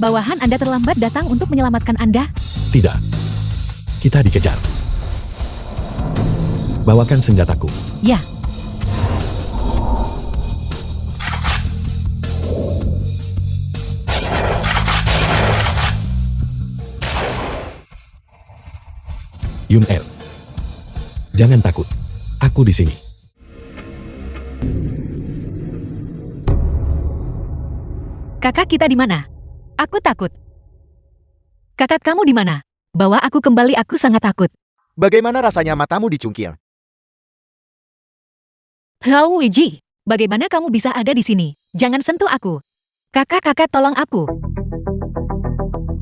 Bawahan Anda terlambat datang untuk menyelamatkan Anda. Tidak. Kita dikejar. Bawakan senjataku. Ya. Yun El. Jangan takut. Aku di sini. Kakak kita di mana? Aku takut. Kakak kamu di mana? Bawa aku kembali, aku sangat takut. Bagaimana rasanya matamu dicungkil? Hao Wiji, bagaimana kamu bisa ada di sini? Jangan sentuh aku. Kakak, tolong aku.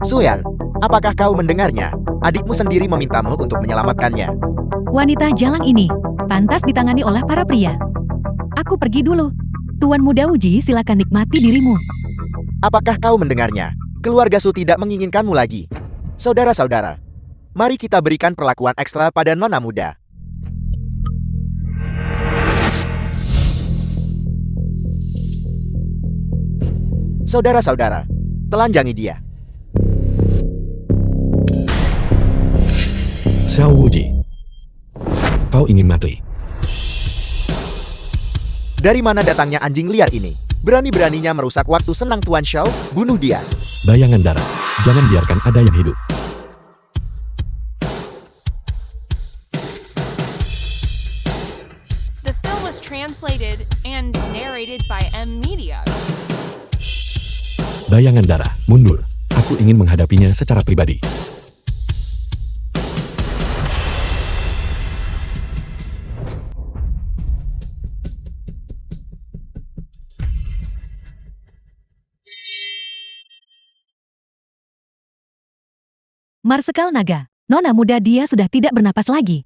Suyan, apakah kau mendengarnya? Adikmu sendiri memintamu untuk menyelamatkannya. Wanita jalan ini pantas ditangani oleh para pria. Aku pergi dulu. Tuan Muda Uji, silakan nikmati dirimu. Apakah kau mendengarnya? Keluarga Su tidak menginginkanmu lagi. Saudara-saudara, mari kita berikan perlakuan ekstra pada nona muda. Saudara-saudara, telanjangi dia. Xiao Wuji. Kau ingin mati? Dari mana datangnya anjing liar ini? Berani-beraninya merusak waktu senang Tuan Xiao, bunuh dia. Bayangan darah. Jangan biarkan ada yang hidup. The film was translated and narrated by M Media. Bayangan darah, mundur. Aku ingin menghadapinya secara pribadi. Marsekal Naga, nona muda dia sudah tidak bernapas lagi.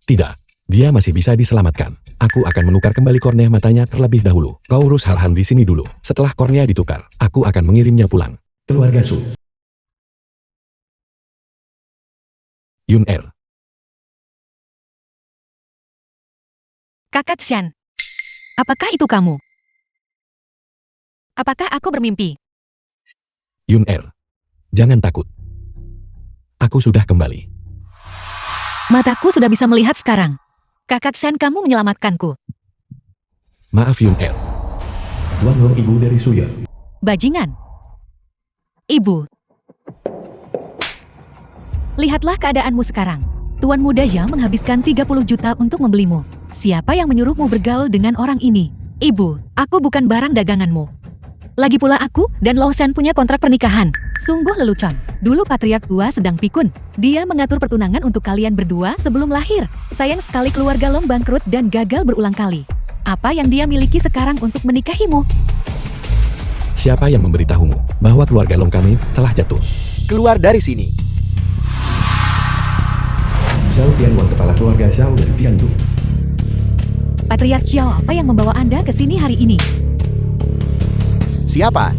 Tidak. Dia masih bisa diselamatkan. Aku akan menukar kembali kornea matanya terlebih dahulu. Kau urus hal-hal di sini dulu. Setelah kornea ditukar, aku akan mengirimnya pulang. Keluarga Su. Yun El. Kakak Xian, apakah itu kamu? Apakah aku bermimpi? Yun El. Jangan takut. Aku sudah kembali. Mataku sudah bisa melihat sekarang. Kakak Xian, kamu menyelamatkanku. Maaf Yun El. Tuan Long ibu dari Suyer. Bajingan. Ibu. Lihatlah keadaanmu sekarang. Tuan Muda Zhao menghabiskan 30 juta untuk membelimu. Siapa yang menyuruhmu bergaul dengan orang ini? Ibu, aku bukan barang daganganmu. Lagi pula aku dan Lo Shen punya kontrak pernikahan. Sungguh lelucon. Dulu Patriark Tua sedang pikun. Dia mengatur pertunangan untuk kalian berdua sebelum lahir. Sayang sekali keluarga Long bangkrut dan gagal berulang kali. Apa yang dia miliki sekarang untuk menikahimu? Siapa yang memberitahumu bahwa keluarga Long kami telah jatuh? Keluar dari sini. Xiao Tianwan, kepala keluarga Xiao dari Tiandu. Patriark Zhao, apa yang membawa Anda ke sini hari ini? Siapa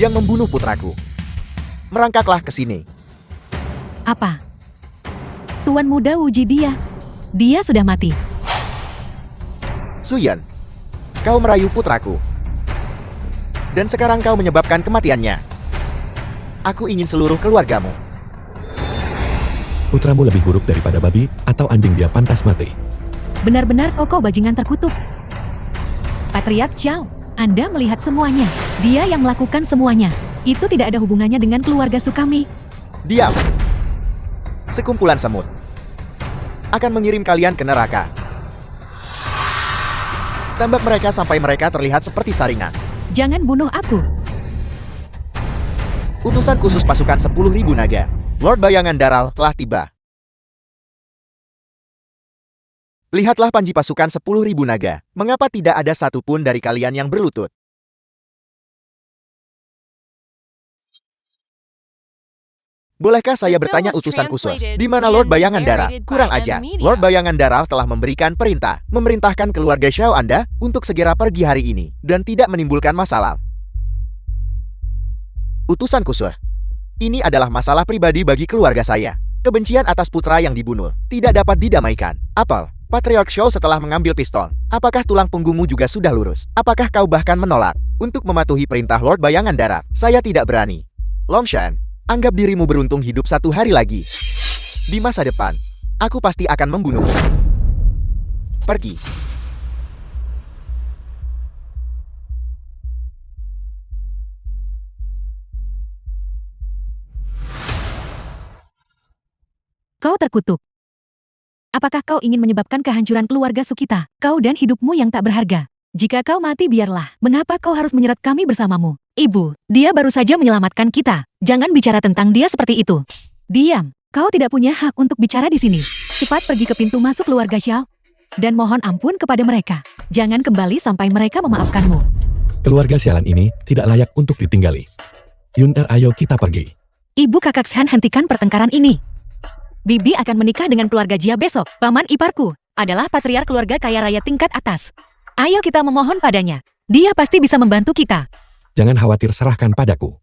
yang membunuh putraku? Merangkaklah ke sini. Apa? Tuan Muda Wuji dia. Dia sudah mati. Suyan, kau merayu putraku. Dan sekarang kau menyebabkan kematiannya. Aku ingin seluruh keluargamu. Putramu lebih buruk daripada babi atau anjing, dia pantas mati. Benar-benar kau bajingan terkutuk. Patriark Zhao, Anda melihat semuanya. Dia yang melakukan semuanya. Itu tidak ada hubungannya dengan keluarga Su kami. Diam. Sekumpulan semut akan mengirim kalian ke neraka. Tembak mereka sampai mereka terlihat seperti saringan. Jangan bunuh aku. Utusan khusus pasukan 10.000 naga, Lord Bayangan Daral, telah tiba. Lihatlah panji pasukan 10.000 naga. Mengapa tidak ada satupun dari kalian yang berlutut? Bolehkah saya bertanya utusan khusus? Di mana Lord Bayangan Daral? Kurang ajar. Lord Bayangan Daral telah memberikan perintah, memerintahkan keluarga Xiao Anda untuk segera pergi hari ini, dan tidak menimbulkan masalah. Utusan khusus. Ini adalah masalah pribadi bagi keluarga saya. Kebencian atas putra yang dibunuh tidak dapat didamaikan. Apel, Patriark Xiao setelah mengambil pistol. Apakah tulang punggungmu juga sudah lurus? Apakah kau bahkan menolak? untuk mematuhi perintah Lord Bayangan Darat. Saya tidak berani. Longshan, anggap dirimu beruntung hidup 1 hari lagi. Di masa depan, aku pasti akan membunuhmu. Pergi. Kau terkutuk. Apakah kau ingin menyebabkan kehancuran keluarga Sukita? Kau dan hidupmu yang tak berharga. Jika kau mati biarlah. Mengapa kau harus menyeret kami bersamamu? Ibu, dia baru saja menyelamatkan kita. Jangan bicara tentang dia seperti itu. Diam. Kau tidak punya hak untuk bicara di sini. Cepat pergi ke pintu masuk keluarga Xiao. Dan mohon ampun kepada mereka. Jangan kembali sampai mereka memaafkanmu. Keluarga sialan ini tidak layak untuk ditinggali. Yun-er, ayo kita pergi. Ibu kakak Shan, hentikan pertengkaran ini. Bibi akan menikah dengan keluarga Jia besok. Paman iparku adalah patriark keluarga kaya raya tingkat atas. Ayo kita memohon padanya. Dia pasti bisa membantu kita. Jangan khawatir, serahkan padaku.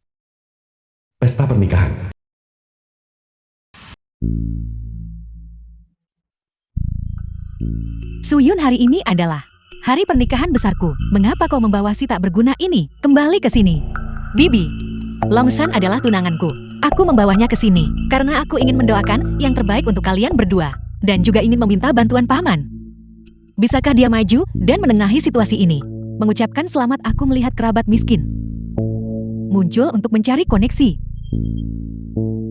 Pesta pernikahan. Suyun, hari ini adalah hari pernikahan besarku. Mengapa kau membawa si tak berguna ini kembali ke sini? Bibi, Longshan adalah tunanganku. Aku membawanya ke sini karena aku ingin mendoakan yang terbaik untuk kalian berdua dan juga ingin meminta bantuan paman. Bisakah dia maju dan menengahi situasi ini? Mengucapkan selamat, aku melihat kerabat miskin muncul untuk mencari koneksi.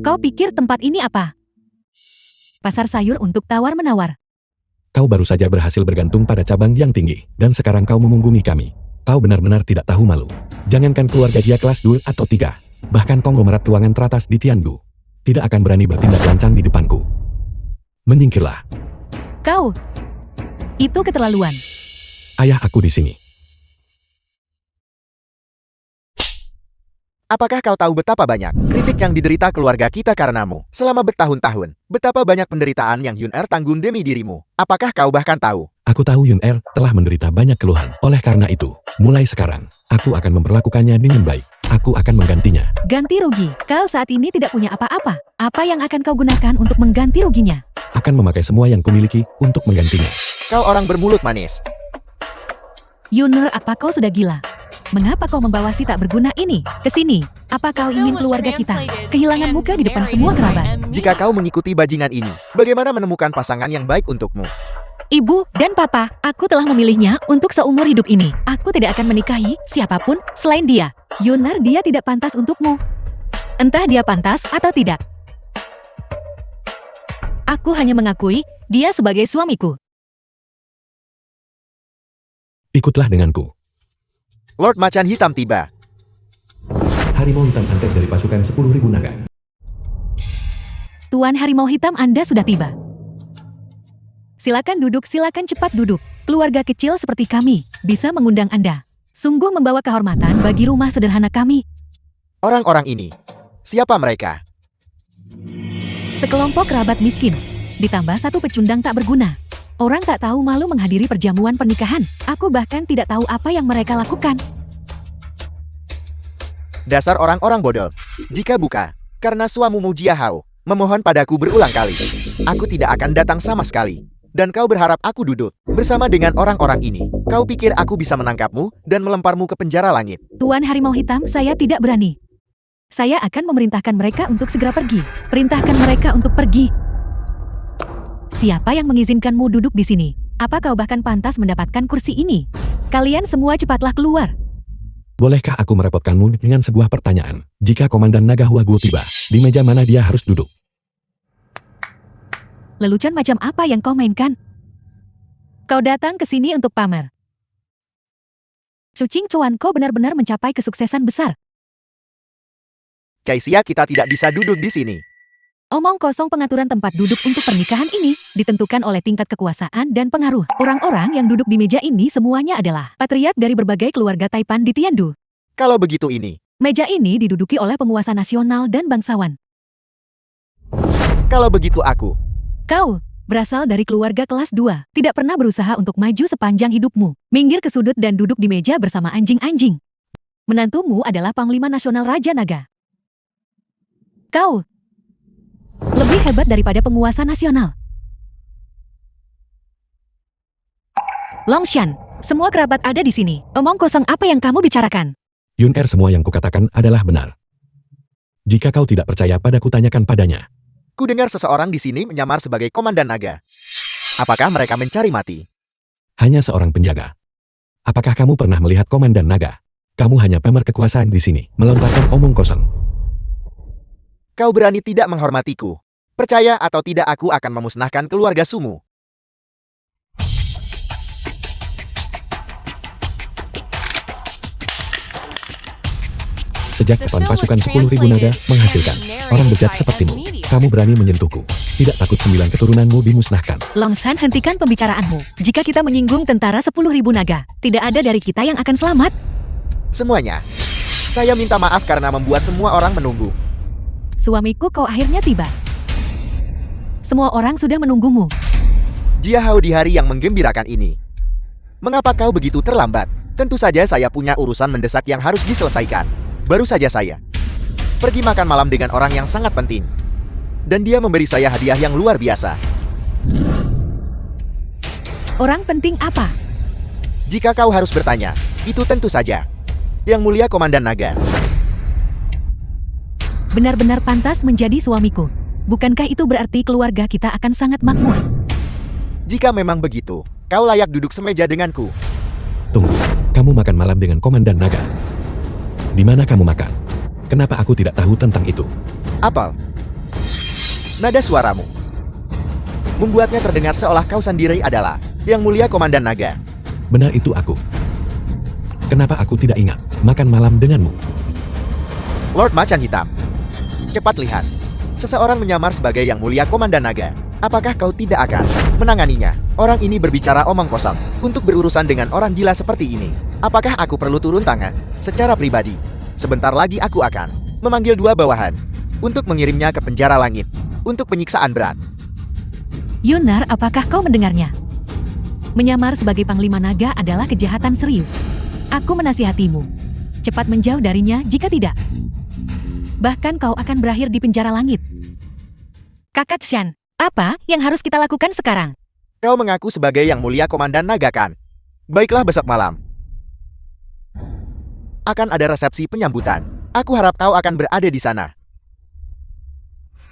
Kau pikir tempat ini apa? Pasar sayur untuk tawar-menawar. Kau baru saja berhasil bergantung pada cabang yang tinggi, dan sekarang kau memunggungi kami. Kau benar-benar tidak tahu malu. Jangankan keluarga Jia kelas 2 atau 3, bahkan konglomerat keuangan teratas di Tiandu tidak akan berani bertindak lancang di depanku. Menyingkirlah. Kau, itu keterlaluan. Ayah aku di sini. Apakah kau tahu betapa banyak kritik yang diderita keluarga kita karenamu selama bertahun-tahun? Betapa banyak penderitaan yang Yun-er tanggung demi dirimu. Apakah kau bahkan tahu? Aku tahu Yun-er telah menderita banyak keluhan. Oleh karena itu, mulai sekarang, aku akan memperlakukannya dengan baik. Aku akan menggantinya. Ganti rugi. Kau saat ini tidak punya apa-apa. Apa yang akan kau gunakan untuk mengganti ruginya? Akan memakai semua yang kumiliki untuk menggantinya. Kau orang bermulut manis. Yun-er, apa kau sudah gila? Mengapa kau membawa si tak berguna ini ke sini? Apa kau ingin keluarga kita kehilangan muka di depan semua kerabat? Jika kau mengikuti bajingan ini, bagaimana menemukan pasangan yang baik untukmu? Ibu dan papa, aku telah memilihnya untuk seumur hidup ini. Aku tidak akan menikahi siapapun selain dia. Yun-er, dia tidak pantas untukmu. Entah dia pantas atau tidak. Aku hanya mengakui dia sebagai suamiku. Ikutlah denganku. Lord Macan Hitam tiba. Harimau hitam antek dari pasukan 10.000 naga. Tuan Harimau Hitam, Anda sudah tiba. Silakan duduk, silakan cepat duduk. Keluarga kecil seperti kami bisa mengundang Anda. Sungguh membawa kehormatan bagi rumah sederhana kami. Orang-orang ini, siapa mereka? Sekelompok kerabat miskin, ditambah satu pecundang tak berguna. Orang tak tahu malu menghadiri perjamuan pernikahan. Aku bahkan tidak tahu apa yang mereka lakukan. Dasar orang-orang bodoh. Jika buka, karena suamimu Jia Hao memohon padaku berulang kali, aku tidak akan datang sama sekali. Dan kau berharap aku duduk bersama dengan orang-orang ini. Kau pikir aku bisa menangkapmu dan melemparmu ke penjara langit? Tuan Harimau Hitam, saya tidak berani. Saya akan memerintahkan mereka untuk segera pergi. Perintahkan mereka untuk pergi. Siapa yang mengizinkanmu duduk di sini? Apa kau bahkan pantas mendapatkan kursi ini? Kalian semua cepatlah keluar. Bolehkah aku merepotkanmu dengan sebuah pertanyaan? Jika Komandan Naga Huaguo tiba, di meja mana dia harus duduk? Lelucon macam apa yang kau mainkan? Kau datang ke sini untuk pamer. Cucing cuan, kau benar-benar mencapai kesuksesan besar. Caisia, kita tidak bisa duduk di sini. Omong kosong. Pengaturan tempat duduk untuk pernikahan ini ditentukan oleh tingkat kekuasaan dan pengaruh. Orang-orang yang duduk di meja ini semuanya adalah patriark dari berbagai keluarga Taipan di Tiandu. Kalau begitu ini, Meja ini diduduki oleh penguasa nasional dan bangsawan. kalau begitu aku, Kau berasal dari keluarga kelas 2, tidak pernah berusaha untuk maju sepanjang hidupmu. Minggir ke sudut dan duduk di meja bersama anjing-anjing. Menantumu adalah Panglima Nasional Raja Naga. Kau lebih hebat daripada penguasa nasional. Longshan, semua kerabat ada di sini. Omong kosong apa yang kamu bicarakan? Yun Er, semua yang kukatakan adalah benar. Jika kau tidak percaya padaku, tanyakan padanya. Ku dengar seseorang di sini menyamar sebagai komandan naga. Apakah mereka mencari mati? Hanya seorang penjaga. Apakah kamu pernah melihat komandan naga? Kamu hanya pamer kekuasaan di sini, melontarkan omong kosong. Kau berani tidak menghormatiku. Percaya atau tidak, aku akan memusnahkan keluarga Sumu. Sejak kapan pasukan 10.000 naga menghasilkan orang bejat sepertimu? Kamu berani menyentuhku. Tidak takut 9 keturunanmu dimusnahkan. Longshan, hentikan pembicaraanmu. Jika kita menyinggung tentara 10.000 naga, tidak ada dari kita yang akan selamat. Semuanya. Saya minta maaf karena membuat semua orang menunggu. Suamiku, kau akhirnya tiba. Semua orang sudah menunggumu. Jia Hao, di hari yang menggembirakan ini. Mengapa kau begitu terlambat? Tentu saja saya punya urusan mendesak yang harus diselesaikan. Baru saja saya pergi makan malam dengan orang yang sangat penting. Dan dia memberi saya hadiah yang luar biasa. Orang penting apa? Jika kau harus bertanya, itu tentu saja Yang Mulia Komandan Naga. Benar-benar pantas menjadi suamiku. Bukankah itu berarti keluarga kita akan sangat makmur? Jika memang begitu, kau layak duduk semeja denganku. Tunggu, kamu makan malam dengan Komandan Naga. Di mana kamu makan? Kenapa aku tidak tahu tentang itu? Apel. Nada suaramu membuatnya terdengar seolah kau sendiri adalah Yang Mulia Komandan Naga. Benar, itu aku. Kenapa aku tidak ingat makan malam denganmu? Lord Macan Hitam, cepat lihat. Seseorang menyamar sebagai Yang Mulia Komandan Naga. Apakah kau tidak akan menanganinya? Orang ini berbicara omong kosong untuk berurusan dengan orang gila seperti ini. Apakah aku perlu turun tangan? Secara pribadi, sebentar lagi aku akan memanggil 2 bawahan untuk mengirimnya ke penjara langit untuk penyiksaan berat. Yunar, apakah kau mendengarnya? Menyamar sebagai Panglima Naga adalah kejahatan serius. Aku menasihatimu. Cepat menjauh darinya, jika tidak, bahkan kau akan berakhir di penjara langit. Kakak Shan, apa yang harus kita lakukan sekarang? Kau mengaku sebagai Yang Mulia Komandan Naga, kan? Baiklah, besok malam akan ada resepsi penyambutan. Aku harap kau akan berada di sana.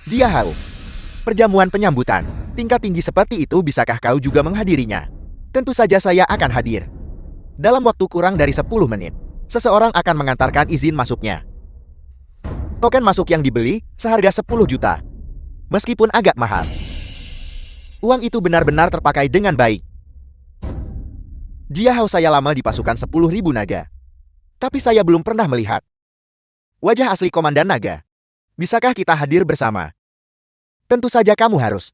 Jia Hao, perjamuan penyambutan tingkat tinggi seperti itu, bisakah kau juga menghadirinya? Tentu saja saya akan hadir. Dalam waktu kurang dari 10 menit, seseorang akan mengantarkan izin masuknya. Token masuk yang dibeli seharga 10 juta. Meskipun agak mahal, uang itu benar-benar terpakai dengan baik. Jia Hao, saya lama di pasukan 10.000 naga, tapi saya belum pernah melihat wajah asli Komandan Naga. Bisakah kita hadir bersama? Tentu saja kamu harus.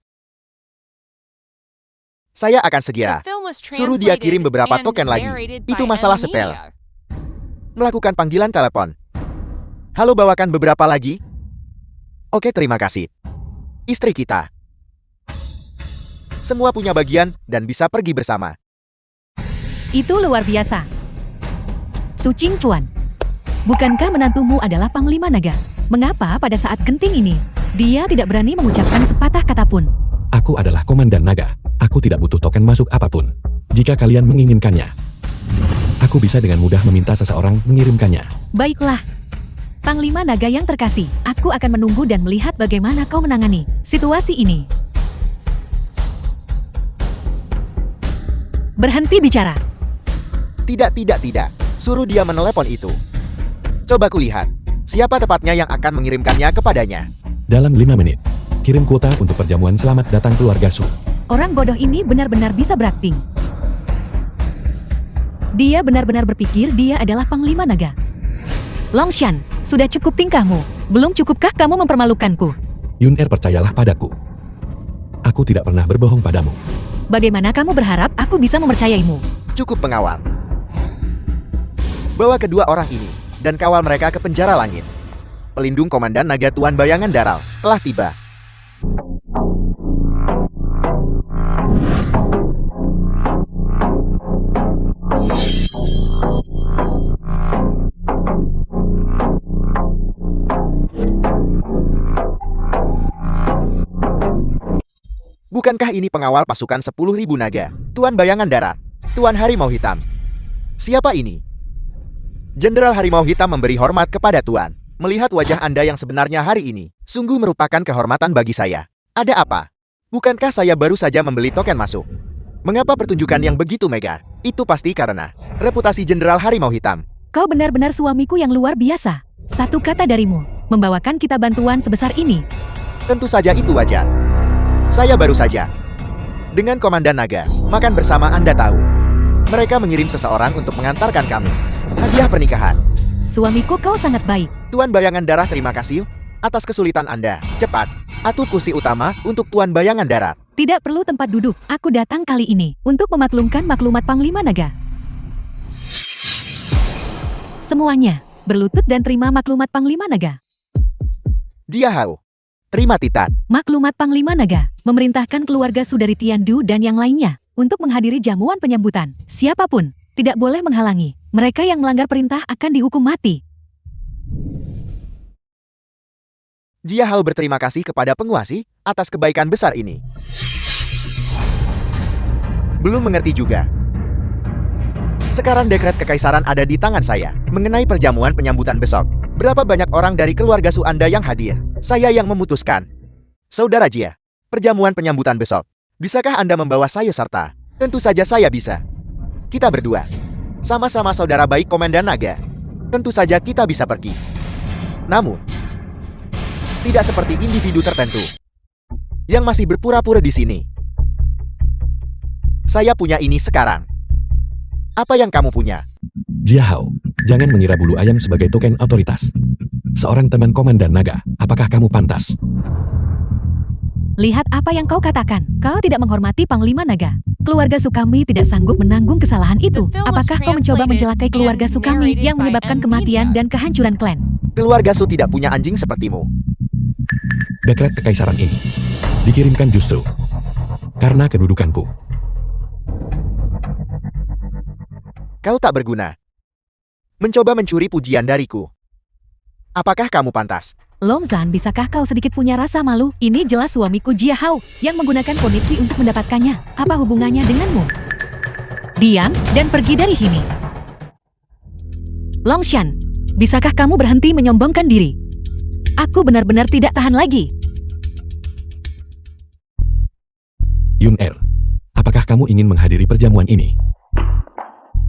Saya akan segera suruh dia kirim beberapa token lagi. Itu masalah sepele. Melakukan panggilan telepon. Halo, bawakan beberapa lagi. Oke, terima kasih. Istri kita semua punya bagian dan bisa pergi bersama. Itu luar biasa. Su Qingchuan, bukankah menantumu adalah Panglima Naga? Mengapa pada saat genting ini, dia tidak berani mengucapkan sepatah kata pun? Aku adalah Komandan Naga. Aku tidak butuh token masuk apapun. Jika kalian menginginkannya, aku bisa dengan mudah meminta seseorang mengirimkannya. Baiklah. Panglima Naga yang terkasih, aku akan menunggu dan melihat bagaimana kau menangani situasi ini. Berhenti bicara. Tidak. Suruh dia menelepon itu. Coba kulihat, siapa tepatnya yang akan mengirimkannya kepadanya. Dalam 5 menit, kirim kuota untuk perjamuan selamat datang keluarga Su. Orang bodoh ini benar-benar bisa berakting. Dia benar-benar berpikir dia adalah Panglima Naga. Longshan, sudah cukup tingkahmu. Belum cukupkah kamu mempermalukanku? Yun Er, percayalah padaku. Aku tidak pernah berbohong padamu. Bagaimana kamu berharap aku bisa mempercayaimu? Cukup, pengawal. Bawa kedua orang ini dan kawal mereka ke penjara langit. Pelindung Komandan Naga Tuan Bayangan Daral telah tiba. Bukankah ini pengawal pasukan 10.000 naga, Tuan Bayangan Darat, Tuan Harimau Hitam? Siapa ini? Jenderal Harimau Hitam memberi hormat kepada Tuan. Melihat wajah Anda yang sebenarnya hari ini, sungguh merupakan kehormatan bagi saya. Ada apa? Bukankah saya baru saja membeli token masuk? Mengapa pertunjukan yang begitu megah? Itu pasti karena reputasi Jenderal Harimau Hitam. Kau benar-benar suamiku yang luar biasa. Satu kata darimu, membawakan kita bantuan sebesar ini. Tentu saja itu wajar. Saya baru saja dengan Komandan Naga makan bersama, Anda tahu. Mereka mengirim seseorang untuk mengantarkan kami hadiah pernikahan. Suamiku, kau sangat baik. Tuan Bayangan Darah, terima kasih atas kesulitan Anda. Cepat, atur kursi utama untuk Tuan Bayangan Darat. Tidak perlu tempat duduk. Aku datang kali ini untuk memaklumkan maklumat Panglima Naga. Semuanya, berlutut dan terima maklumat Panglima Naga. Dia Hao. Terima Titan. Maklumat Panglima Naga memerintahkan keluarga Sudari Tiandu dan yang lainnya untuk menghadiri jamuan penyambutan. Siapapun tidak boleh menghalangi. Mereka yang melanggar perintah akan dihukum mati. Dia Hao berterima kasih kepada penguasi atas kebaikan besar ini. Belum mengerti juga. Sekarang dekret kekaisaran ada di tangan saya. Mengenai perjamuan penyambutan besok, berapa banyak orang dari keluarga Su Anda yang hadir? Saya yang memutuskan. Saudara Jia, perjamuan penyambutan besok, bisakah Anda membawa saya serta? Tentu saja saya bisa. Kita berdua, sama-sama saudara baik Komandan Naga. Tentu saja kita bisa pergi. Namun, tidak seperti individu tertentu yang masih berpura-pura di sini. Saya punya ini sekarang. Apa yang kamu punya? Jia Hao, jangan mengira bulu ayam sebagai token otoritas. Seorang teman Komandan Naga, apakah kamu pantas? Lihat apa yang kau katakan. Kau tidak menghormati Panglima Naga. Keluarga Sukami tidak sanggup menanggung kesalahan itu. Apakah kau mencoba mencelakai keluarga Sukami yang menyebabkan kematian dan kehancuran klan? Keluarga Su tidak punya anjing sepertimu. Dekret kekaisaran ini dikirimkan justru karena kedudukanku. Kau tak berguna. Mencoba mencuri pujian dariku. Apakah kamu pantas? Longzhan, bisakah kau sedikit punya rasa malu? Ini jelas suamiku Jia Hao yang menggunakan koneksi untuk mendapatkannya. Apa hubungannya denganmu? Diam dan pergi dari sini. Longshan, bisakah kamu berhenti menyombongkan diri? Aku benar-benar tidak tahan lagi. Yun Er, apakah kamu ingin menghadiri perjamuan ini?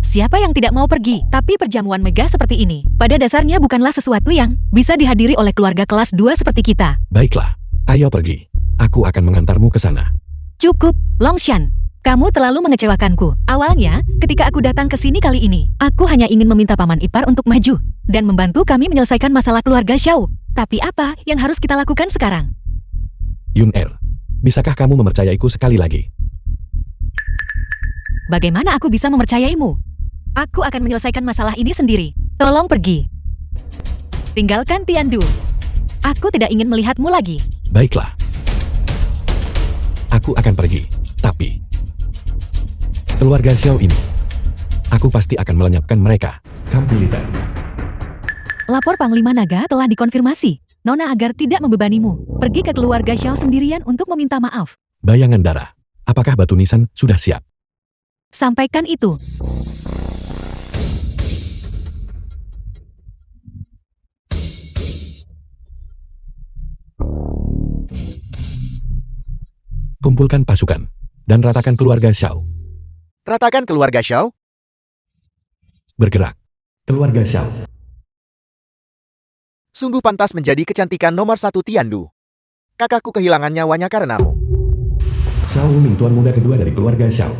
Siapa yang tidak mau pergi? Tapi perjamuan megah seperti ini, pada dasarnya bukanlah sesuatu yang bisa dihadiri oleh keluarga kelas 2 seperti kita. Baiklah, ayo pergi. Aku akan mengantarmu ke sana. Cukup, Longshan. Kamu terlalu mengecewakanku. Awalnya, ketika aku datang ke sini kali ini, aku hanya ingin meminta paman ipar untuk maju dan membantu kami menyelesaikan masalah keluarga Xiao. Tapi apa yang harus kita lakukan sekarang? Yun Er, bisakah kamu mempercayaiku sekali lagi? Bagaimana aku bisa mempercayaimu? Aku akan menyelesaikan masalah ini sendiri. Tolong pergi. Tinggalkan Tiandu. Aku tidak ingin melihatmu lagi. Baiklah. Aku akan pergi, tapi keluarga Xiao ini, aku pasti akan melenyapkan mereka. Militer. Lapor Panglima Naga telah dikonfirmasi. Nona agar tidak membebanimu. Pergi ke keluarga Xiao sendirian untuk meminta maaf. Bayangan Darah, apakah batu nisan sudah siap? Sampaikan itu. Kumpulkan pasukan dan ratakan keluarga Xiao. Ratakan keluarga Xiao? Bergerak. Keluarga Xiao. Sungguh pantas menjadi kecantikan nomor 1 Tiandu. Kakakku kehilangan nyawanya karenamu. Xiao Wuming, tuan muda kedua dari keluarga Xiao.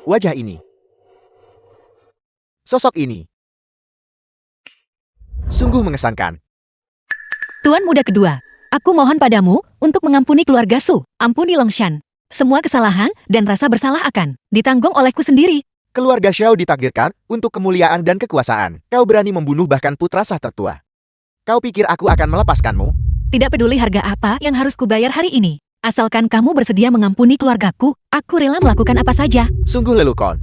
Wajah ini. Sosok ini. Sungguh mengesankan. Tuan muda kedua, aku mohon padamu untuk mengampuni keluarga Su. Ampuni Longshan. Semua kesalahan dan rasa bersalah akan ditanggung olehku sendiri. Keluarga Xiao ditakdirkan untuk kemuliaan dan kekuasaan. Kau berani membunuh bahkan putra sah tertua. Kau pikir aku akan melepaskanmu? Tidak peduli harga apa yang harus kubayar hari ini. Asalkan kamu bersedia mengampuni keluargaku, aku rela melakukan apa saja. Sungguh lelucon.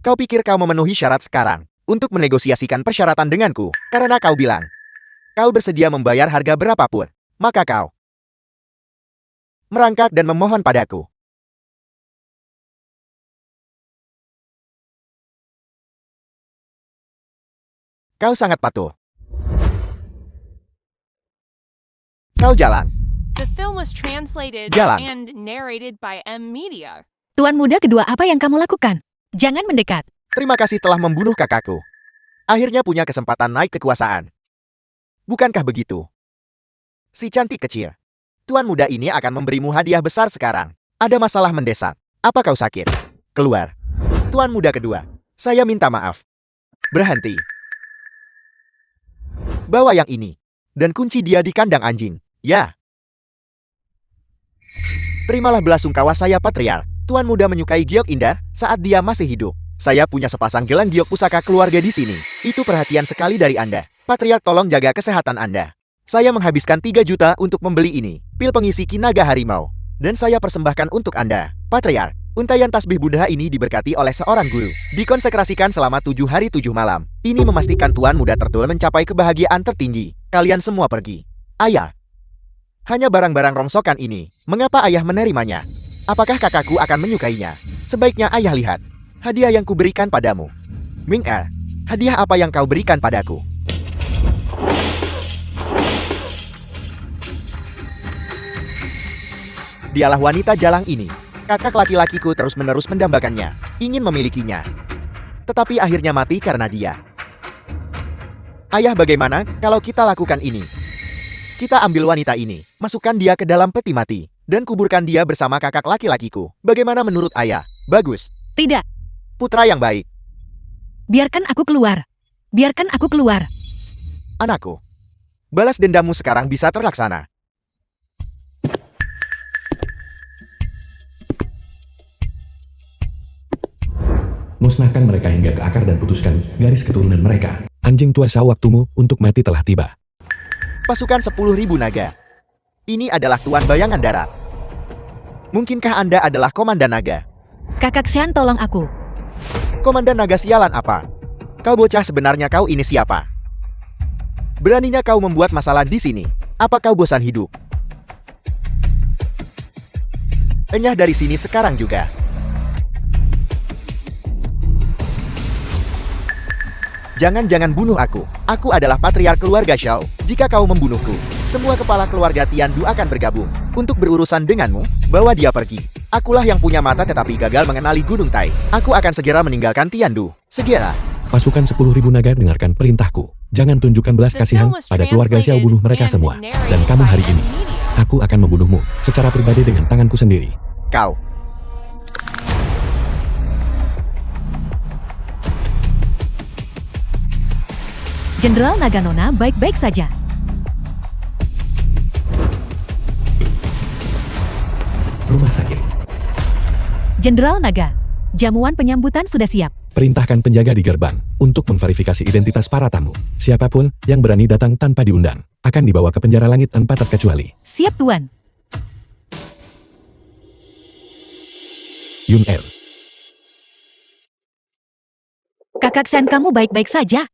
Kau pikir kau memenuhi syarat sekarang untuk menegosiasikan persyaratan denganku? Karena kau bilang kau bersedia membayar harga berapapun, maka kau merangkak dan memohon padaku. Kau sangat patuh. Kau jalan. The film was translated Jalan. and narrated by M Media. Tuan muda kedua, apa yang kamu lakukan? Jangan mendekat. Terima kasih telah membunuh kakakku. Akhirnya punya kesempatan naik kekuasaan. Bukankah begitu? Si cantik kecil. Tuan muda ini akan memberimu hadiah besar sekarang. Ada masalah mendesak. Apa kau sakit? Keluar. Tuan muda kedua. Saya minta maaf. Berhenti. Bawa yang ini. Dan kunci dia di kandang anjing. Ya. Terimalah belasungkawa saya, Patriark. Tuan muda menyukai giok indah saat dia masih hidup. Saya punya sepasang gelang giok pusaka keluarga di sini. Itu perhatian sekali dari Anda. Patriark, tolong jaga kesehatan Anda. Saya menghabiskan 3 juta untuk membeli ini. Pil pengisi ki naga harimau. Dan saya persembahkan untuk Anda. Patriark, untaian tasbih Buddha ini diberkati oleh seorang guru. Dikonsekrasikan selama 7 hari 7 malam. Ini memastikan Tuan muda tertua mencapai kebahagiaan tertinggi. Kalian semua pergi. Ayah. Hanya barang-barang rongsokan ini. Mengapa ayah menerimanya? Apakah kakakku akan menyukainya? Sebaiknya ayah lihat. Hadiah yang kuberikan padamu. Ming-er, hadiah apa yang kau berikan padaku? Dialah wanita jalang ini. Kakak laki-lakiku terus-menerus mendambakannya, ingin memilikinya. Tetapi akhirnya mati karena dia. Ayah, bagaimana kalau kita lakukan ini? Kita ambil wanita ini, masukkan dia ke dalam peti mati, dan kuburkan dia bersama kakak laki-lakiku. Bagaimana menurut ayah? Bagus. Tidak. Putra yang baik. Biarkan aku keluar. Biarkan aku keluar. Anakku. Balas dendammu sekarang bisa terlaksana. Musnahkan mereka hingga ke akar dan putuskan garis keturunan mereka. Anjing tua Shao, waktumu untuk mati telah tiba. Pasukan 10.000 naga. Ini adalah Tuan Bayangan Darat. Mungkinkah Anda adalah Komandan Naga? Kakak Shan, tolong aku. Komandan Naga sialan apa? Kau bocah, sebenarnya kau ini siapa? Beraninya kau membuat masalah di sini. Apa kau bosan hidup? Enyah dari sini sekarang juga. Jangan-jangan bunuh aku. Aku adalah patriark keluarga Shao. Jika kau membunuhku, semua kepala keluarga Tiandu akan bergabung. Untuk berurusan denganmu, bawa dia pergi. Akulah yang punya mata tetapi gagal mengenali Gunung Tai. Aku akan segera meninggalkan Tiandu. Segera. Pasukan 10.000 naga, dengarkan perintahku. Jangan tunjukkan belas kasihan pada keluarga Xiao, bunuh mereka semua. Dan kamu hari ini, aku akan membunuhmu secara pribadi dengan tanganku sendiri. Kau. Jenderal Naganona baik-baik saja. Rumah sakit. Jenderal Naga, jamuan penyambutan sudah siap. Perintahkan penjaga di gerbang untuk memverifikasi identitas para tamu. Siapapun yang berani datang tanpa diundang akan dibawa ke penjara langit tanpa terkecuali. Siap, Tuan. Yun Er. Kakak Shan, kamu baik-baik saja?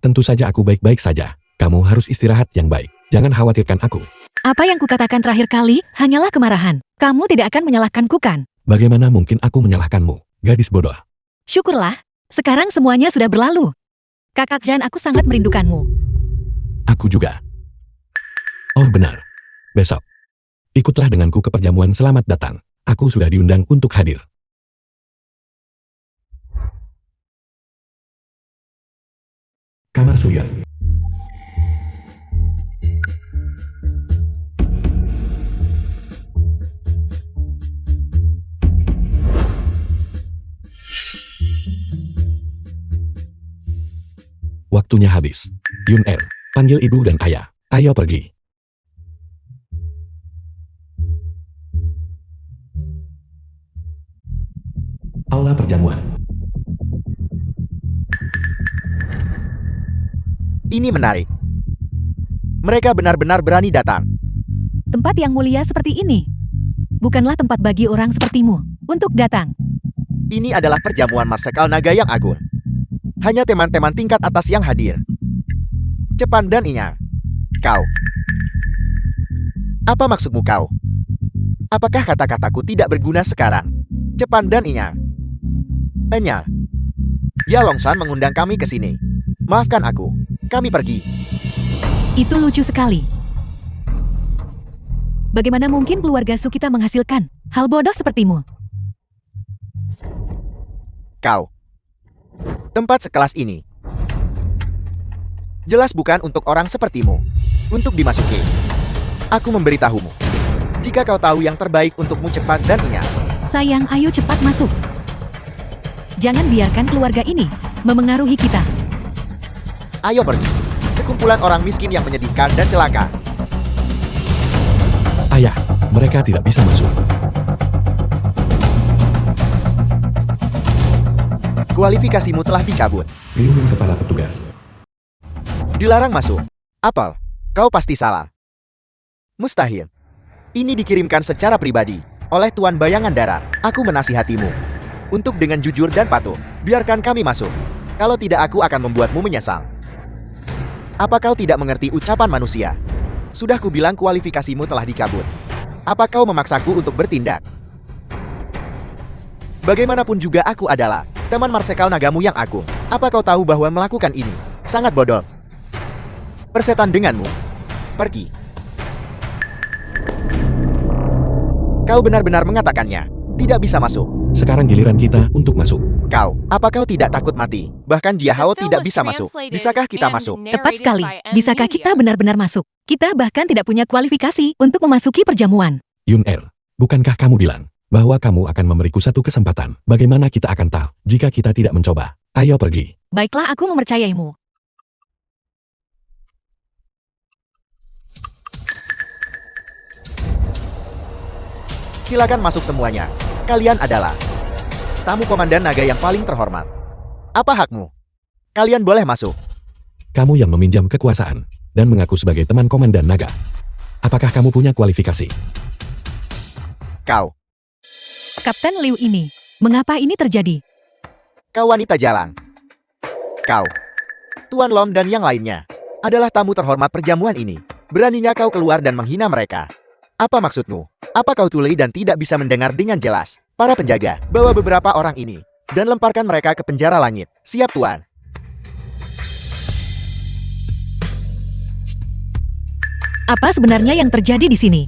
Tentu saja aku baik-baik saja. Kamu harus istirahat yang baik. Jangan khawatirkan aku. Apa yang kukatakan terakhir kali hanyalah kemarahan. Kamu tidak akan menyalahkanku, kan? Bagaimana mungkin aku menyalahkanmu, gadis bodoh? Syukurlah, sekarang semuanya sudah berlalu. Kakak Shan, aku sangat merindukanmu. Aku juga. Oh benar. Besok. Ikutlah denganku ke perjamuan selamat datang. Aku sudah diundang untuk hadir. Kamar Suyon. Waktunya habis. Yun Er, panggil ibu dan ayah. Ayo pergi. Aula perjamuan. Ini menarik. Mereka benar-benar berani datang. Tempat yang mulia seperti ini bukanlah tempat bagi orang sepertimu untuk datang. Ini adalah perjamuan Marsekal Naga yang agung. Hanya teman-teman tingkat atas yang hadir. Cepat dan ingat. Kau. Apa maksudmu kau? Apakah kata-kataku tidak berguna sekarang? Cepat dan ingat. Enya. Ya Longshan mengundang kami ke sini. Maafkan aku. Kami pergi. Itu lucu sekali. Bagaimana mungkin keluarga Sukita menghasilkan hal bodoh sepertimu? Kau. Tempat sekelas ini jelas bukan untuk orang sepertimu. Untuk dimasuki. Aku memberitahumu. Jika kau tahu yang terbaik untukmu, cepat dan ingat. Sayang, ayo cepat masuk. Jangan biarkan keluarga ini memengaruhi kita. Ayo pergi. Sekumpulan orang miskin yang menyedihkan dan celaka. Ayah, mereka tidak bisa masuk. Kualifikasimu telah dicabut. Lindung kepala petugas. Dilarang masuk. Apel, kau pasti salah. Mustahil. Ini dikirimkan secara pribadi oleh Tuan Bayangan Darat. Aku menasihatimu untuk dengan jujur dan patuh, biarkan kami masuk. Kalau tidak, aku akan membuatmu menyesal. Apa kau tidak mengerti ucapan manusia? Sudah kubilang kualifikasimu telah dicabut. Apa kau memaksaku untuk bertindak? Bagaimanapun juga aku adalah teman marsekal nagamu yang agung. Apa kau tahu bahwa melakukan ini sangat bodoh? Persetan denganmu. Pergi. Kau benar-benar mengatakannya. Tidak bisa masuk. Sekarang giliran kita untuk masuk. Kau, apa kau tidak takut mati? Bahkan Jiahao tidak bisa masuk. Bisakah kita masuk? Tepat sekali. Bisakah kita benar-benar masuk? Kita bahkan tidak punya kualifikasi untuk memasuki perjamuan. Yun Er, bukankah kamu bilang bahwa kamu akan memberiku satu kesempatan? Bagaimana kita akan tahu jika kita tidak mencoba? Ayo pergi. Baiklah, aku mempercayaimu. Silakan masuk semuanya. Kalian adalah tamu komandan naga yang paling terhormat. Apa hakmu? Kalian boleh masuk. Kamu yang meminjam kekuasaan dan mengaku sebagai teman komandan naga. Apakah kamu punya kualifikasi? Kau, Kapten Liu ini, mengapa ini terjadi? kau wanita jalang. Kau, Tuan Long dan yang lainnya adalah tamu terhormat perjamuan ini. Beraninya kau keluar dan menghina mereka. Apa maksudmu? Apa kau tuli dan tidak bisa mendengar dengan jelas? Para penjaga, bawa beberapa orang ini dan lemparkan mereka ke penjara langit. Siap, Tuan. Apa sebenarnya yang terjadi di sini?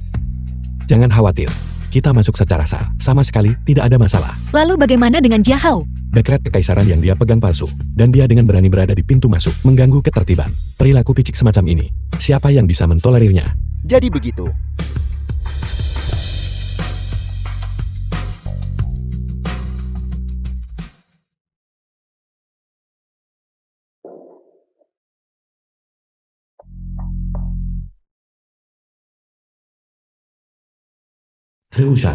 Jangan khawatir. Kita masuk secara sah. Sama sekali tidak ada masalah. Lalu bagaimana dengan Jiahao? Dekret kekaisaran yang dia pegang palsu. Dan dia dengan berani berada di pintu masuk. Mengganggu ketertiban. Perilaku picik semacam ini. Siapa yang bisa mentolerirnya? Jadi begitu. Seusah.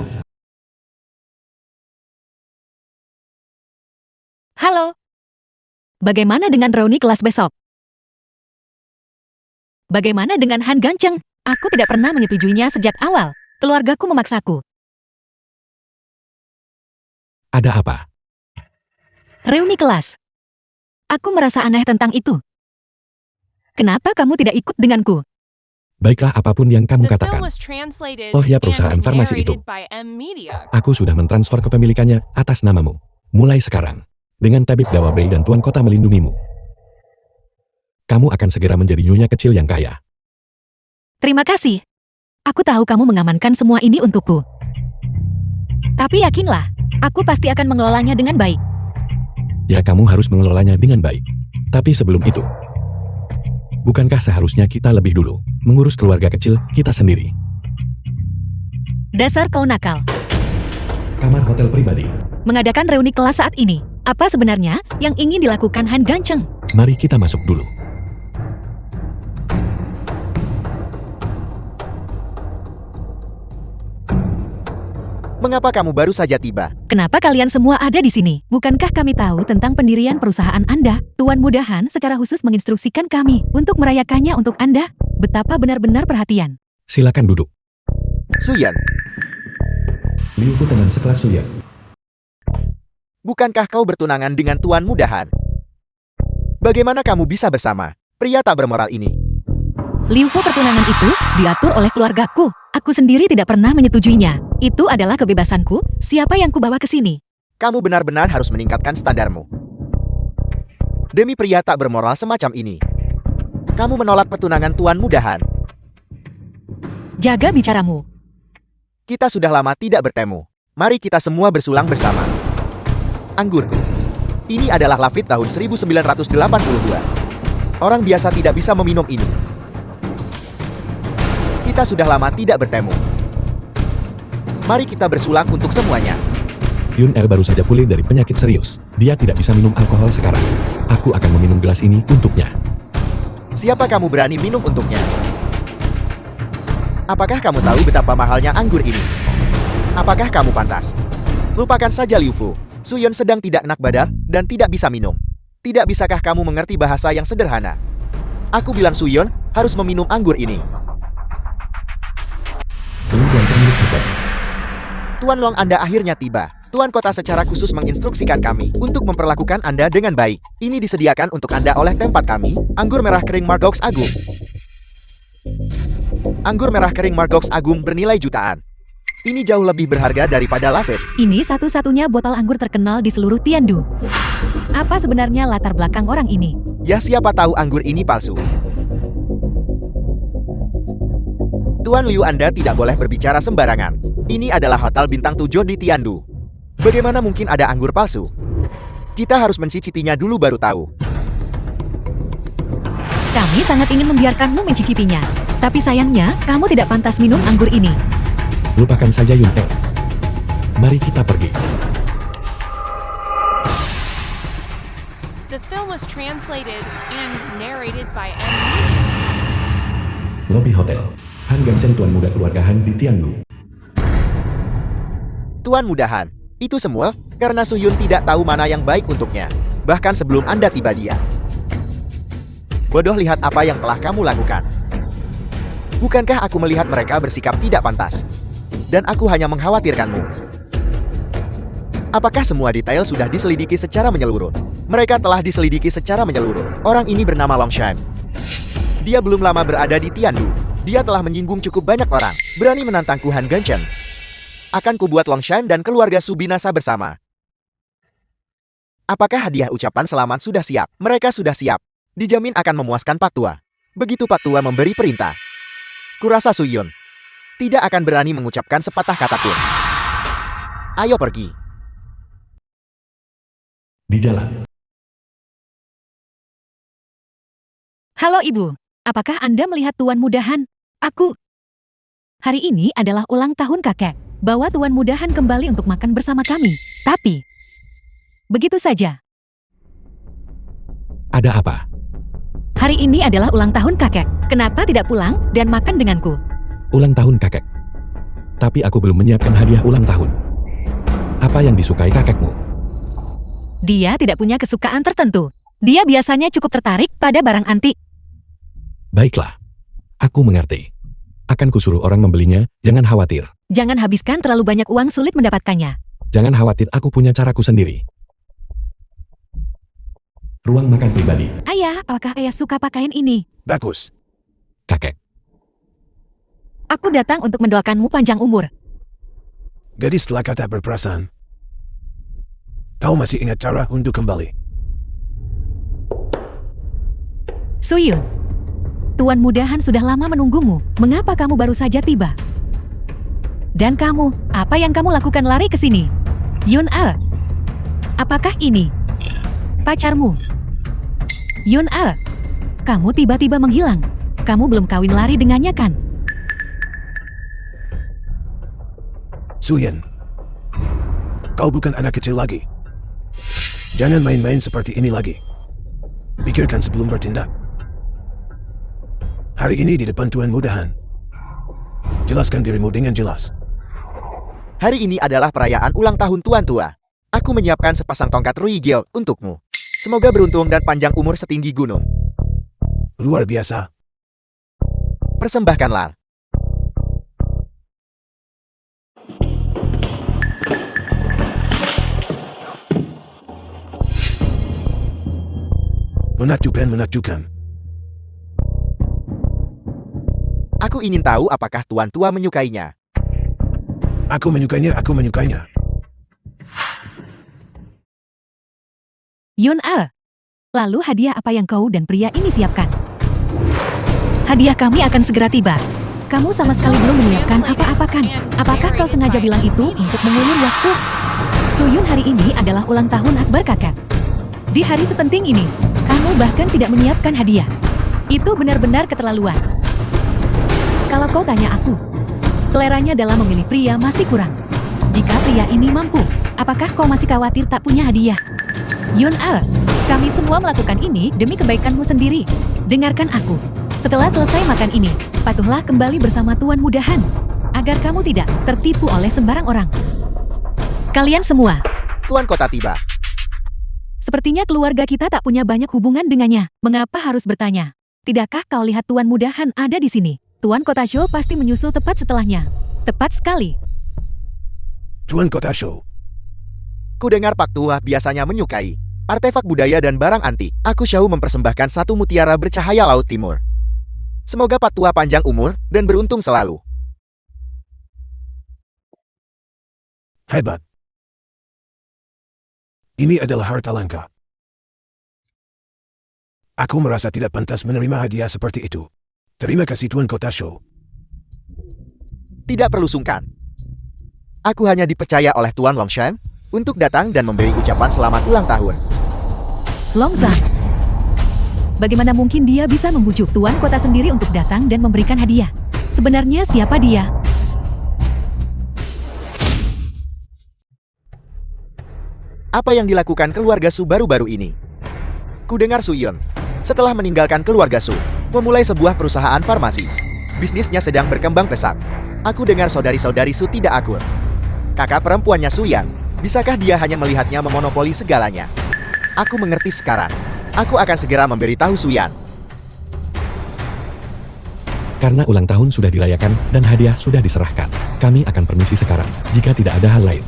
Halo. Bagaimana dengan reuni kelas besok? Bagaimana dengan Han Gancheng? Aku tidak pernah menyetujuinya sejak awal. Keluargaku memaksaku. Ada apa? Reuni kelas. Aku merasa aneh tentang itu. Kenapa kamu tidak ikut denganku? Baiklah apapun yang kamu The katakan. film was translated Oh ya, and perusahaan farmasi itu. narrated by M Media. Aku sudah mentransfer kepemilikannya atas namamu. Mulai sekarang. Dengan tabib Dawabrei dan Tuan Kota melindungimu. Kamu akan segera menjadi nyonya kecil yang kaya. Terima kasih. Aku tahu kamu mengamankan semua ini untukku. Tapi yakinlah, aku pasti akan mengelolanya dengan baik. Ya kamu harus mengelolanya dengan baik. Tapi sebelum itu, bukankah seharusnya kita lebih dulu mengurus keluarga kecil kita sendiri? Dasar kau nakal. Kamar hotel pribadi. Mengadakan reuni kelas saat ini. Apa sebenarnya yang ingin dilakukan Han Gancheng? Mari kita masuk dulu. Mengapa kamu baru saja tiba? Kenapa kalian semua ada di sini? Bukankah kami tahu tentang pendirian perusahaan Anda? Tuan Mudahan secara khusus menginstruksikan kami untuk merayakannya untuk Anda. Betapa benar-benar perhatian. Silakan duduk. Suyan, Liu Fu teman sekelas Suya. bukankah kau bertunangan dengan Tuan Mudahan? Bagaimana kamu bisa bersama pria tak bermoral ini? Liu Fu pertunangan itu diatur oleh keluargaku. Aku sendiri tidak pernah menyetujuinya. Itu adalah kebebasanku. Siapa yang kubawa ke sini? Kamu benar-benar harus meningkatkan standarmu. Demi pria tak bermoral semacam ini. Kamu menolak pertunangan Tuan Mudahan. Jaga bicaramu. Kita sudah lama tidak bertemu. Mari kita semua bersulang bersama. Anggurku. Ini adalah Lafite tahun 1982. Orang biasa tidak bisa meminum ini. Kita sudah lama tidak bertemu. Mari kita bersulang untuk semuanya. Yun Er baru saja pulih dari penyakit serius. Dia tidak bisa minum alkohol sekarang. Aku akan meminum gelas ini untuknya. Siapa kamu berani minum untuknya? Apakah kamu tahu betapa mahalnya anggur ini? Apakah kamu pantas? Lupakan saja Liu Fu. Suyon sedang tidak enak badan dan tidak bisa minum. Tidak bisakah kamu mengerti bahasa yang sederhana? Aku bilang Suyon harus meminum anggur ini. Tuan Long Anda akhirnya tiba. Tuan Kota secara khusus menginstruksikan kami untuk memperlakukan Anda dengan baik. Ini disediakan untuk Anda oleh tempat kami, anggur merah kering Margox Agung. Anggur merah kering Margox Agung bernilai jutaan. Ini jauh lebih berharga daripada Lafite. Ini satu-satunya botol anggur terkenal di seluruh Tiandu. Apa sebenarnya latar belakang orang ini? Ya siapa tahu anggur ini palsu. Tuan Liu Anda tidak boleh berbicara sembarangan. Ini adalah hotel bintang 7 di Tiandu. Bagaimana mungkin ada anggur palsu? Kita harus mencicipinya dulu baru tahu. Kami sangat ingin membiarkanmu mencicipinya. Tapi sayangnya, kamu tidak pantas minum anggur ini. Lupakan saja Yun Er. Mari kita pergi. The film was translated and narrated by M. Lobby hotel. Han Ganchen Tuan Muda Keluarga Han di Tiandu. Tuan Mudahan, itu semua karena Suyun tidak tahu mana yang baik untuknya. Bahkan sebelum Anda tiba dia. Bodoh, lihat apa yang telah kamu lakukan. Bukankah aku melihat mereka bersikap tidak pantas? Dan aku hanya mengkhawatirkanmu. Apakah semua detail sudah diselidiki secara menyeluruh? Mereka telah diselidiki secara menyeluruh. Orang ini bernama Longshan. Dia belum lama berada di Tiandu. Dia telah menyinggung cukup banyak orang. Berani menantangku Han Ganchen. Akan kubuat Longshan dan keluarga Su binasa bersama. Apakah hadiah ucapan selamat sudah siap? Mereka sudah siap. Dijamin akan memuaskan Pak Tua. Begitu Pak Tua memberi perintah. Kurasa Suyun tidak akan berani mengucapkan sepatah kata pun. Ayo pergi. Di jalan. Halo Ibu, apakah Anda melihat Tuan Mudahan? Hari ini adalah ulang tahun kakek. Bawa Tuan Mudahan kembali untuk makan bersama kami. Tapi, begitu saja. Ada apa? Hari ini adalah ulang tahun kakek. Kenapa tidak pulang dan makan denganku? Ulang tahun kakek. Tapi aku belum menyiapkan hadiah ulang tahun. Apa yang disukai kakekmu? Dia tidak punya kesukaan tertentu. Dia biasanya cukup tertarik pada barang antik. Baiklah. Aku mengerti. Akan kusuruh orang membelinya, jangan khawatir. Jangan habiskan terlalu banyak uang, sulit mendapatkannya. Jangan khawatir, aku punya caraku sendiri. Ruang makan pribadi. Ayah, apakah ayah suka pakaian ini? Bagus. Kakek. Aku datang untuk mendoakanmu panjang umur. Gadis telah kata berperasaan. Kau masih ingat cara untuk kembali. Suyun, Tuan Mudahan sudah lama menunggumu. Mengapa kamu baru saja tiba? Dan kamu, apa yang kamu lakukan lari ke sini? Yun Er, apakah ini pacarmu? Yun Er, kamu tiba-tiba menghilang. Kamu belum kawin lari dengannya kan? Suyen, kau bukan anak kecil lagi. Jangan main-main seperti ini lagi. Pikirkan sebelum bertindak. Hari ini di depan Tuan Mudahan. Jelaskan dirimu dengan jelas. Hari ini adalah perayaan ulang tahun Tuan Tua. Aku menyiapkan sepasang tongkat Rui Gil untukmu. Semoga beruntung dan panjang umur setinggi gunung. Luar biasa. Persembahkanlah. Menakjubkan. Aku ingin tahu apakah Tuan Tua menyukainya. Aku menyukainya. Yun Er, Lalu hadiah apa yang kau dan pria ini siapkan? Hadiah kami akan segera tiba. Kamu sama sekali belum menyiapkan apa-apa kan? Apakah kau sengaja bilang itu untuk mengulur waktu? Suyun, hari ini adalah ulang tahun akbar kakak. Di hari sepenting ini, kamu bahkan tidak menyiapkan hadiah. Itu benar-benar keterlaluan. Kalau kau tanya aku, seleranya dalam memilih pria masih kurang. Jika pria ini mampu, apakah kau masih khawatir tak punya hadiah? Yun Er, kami semua melakukan ini demi kebaikanmu sendiri. Dengarkan aku. Setelah selesai makan ini, patuhlah kembali bersama Tuan Muda Han, agar kamu tidak tertipu oleh sembarang orang. Kalian semua. Tuan kota tiba. Sepertinya keluarga kita tak punya banyak hubungan dengannya. Mengapa harus bertanya? Tidakkah kau lihat Tuan Muda Han ada di sini? Tuan Kota Show pasti menyusul tepat setelahnya. Tepat sekali. Tuan Kota Show. Kudengar Pak Tua biasanya menyukai artefak budaya dan barang antik. Aku Xiao mempersembahkan satu mutiara bercahaya Laut Timur. Semoga Pak Tua panjang umur dan beruntung selalu. Hebat. Ini adalah harta langka. Aku merasa tidak pantas menerima hadiah seperti itu. Terima kasih Tuan Kota Show. Tidak perlu sungkan. Aku hanya dipercaya oleh Tuan Longshan untuk datang dan memberi ucapan selamat ulang tahun. Longzan. Bagaimana mungkin dia bisa membujuk Tuan Kota sendiri untuk datang dan memberikan hadiah? Sebenarnya siapa dia? Apa yang dilakukan keluarga Su baru-baru ini? Kudengar Su Yun, setelah meninggalkan keluarga Su, memulai sebuah perusahaan farmasi. Bisnisnya sedang berkembang pesat. Aku dengar saudari-saudari Su tidak akur. Kakak perempuannya Su Yan, bisakah dia hanya melihatnya memonopoli segalanya? Aku mengerti sekarang. Aku akan segera memberitahu Su Yan. Karena ulang tahun sudah dirayakan dan hadiah sudah diserahkan, kami akan permisi sekarang, jika tidak ada hal lain.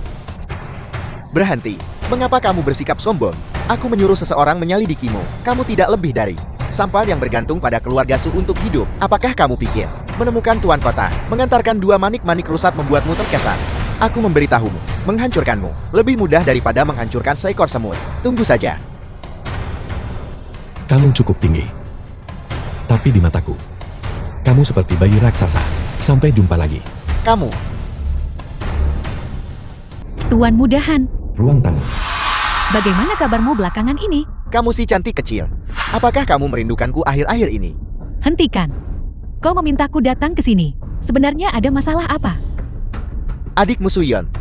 Berhenti. Mengapa kamu bersikap sombong? Aku menyuruh seseorang menyelidikimu. Kamu tidak lebih dari sampah yang bergantung pada keluarga Su untuk hidup. Apakah kamu pikir menemukan Tuan Kota, mengantarkan 2 manik-manik rusat membuatmu terkesan? Aku memberitahumu, menghancurkanmu lebih mudah daripada menghancurkan seekor semut. Tunggu saja. Kamu cukup tinggi. Tapi di mataku, kamu seperti bayi raksasa. Sampai jumpa lagi. Kamu, Tuan Muda Han, Ruang tamu. bagaimana kabarmu belakangan ini? kamu si cantik kecil. Apakah kamu merindukanku akhir-akhir ini? Hentikan. Kau memintaku datang ke sini. Sebenarnya ada masalah apa? Adikmu Su Yun.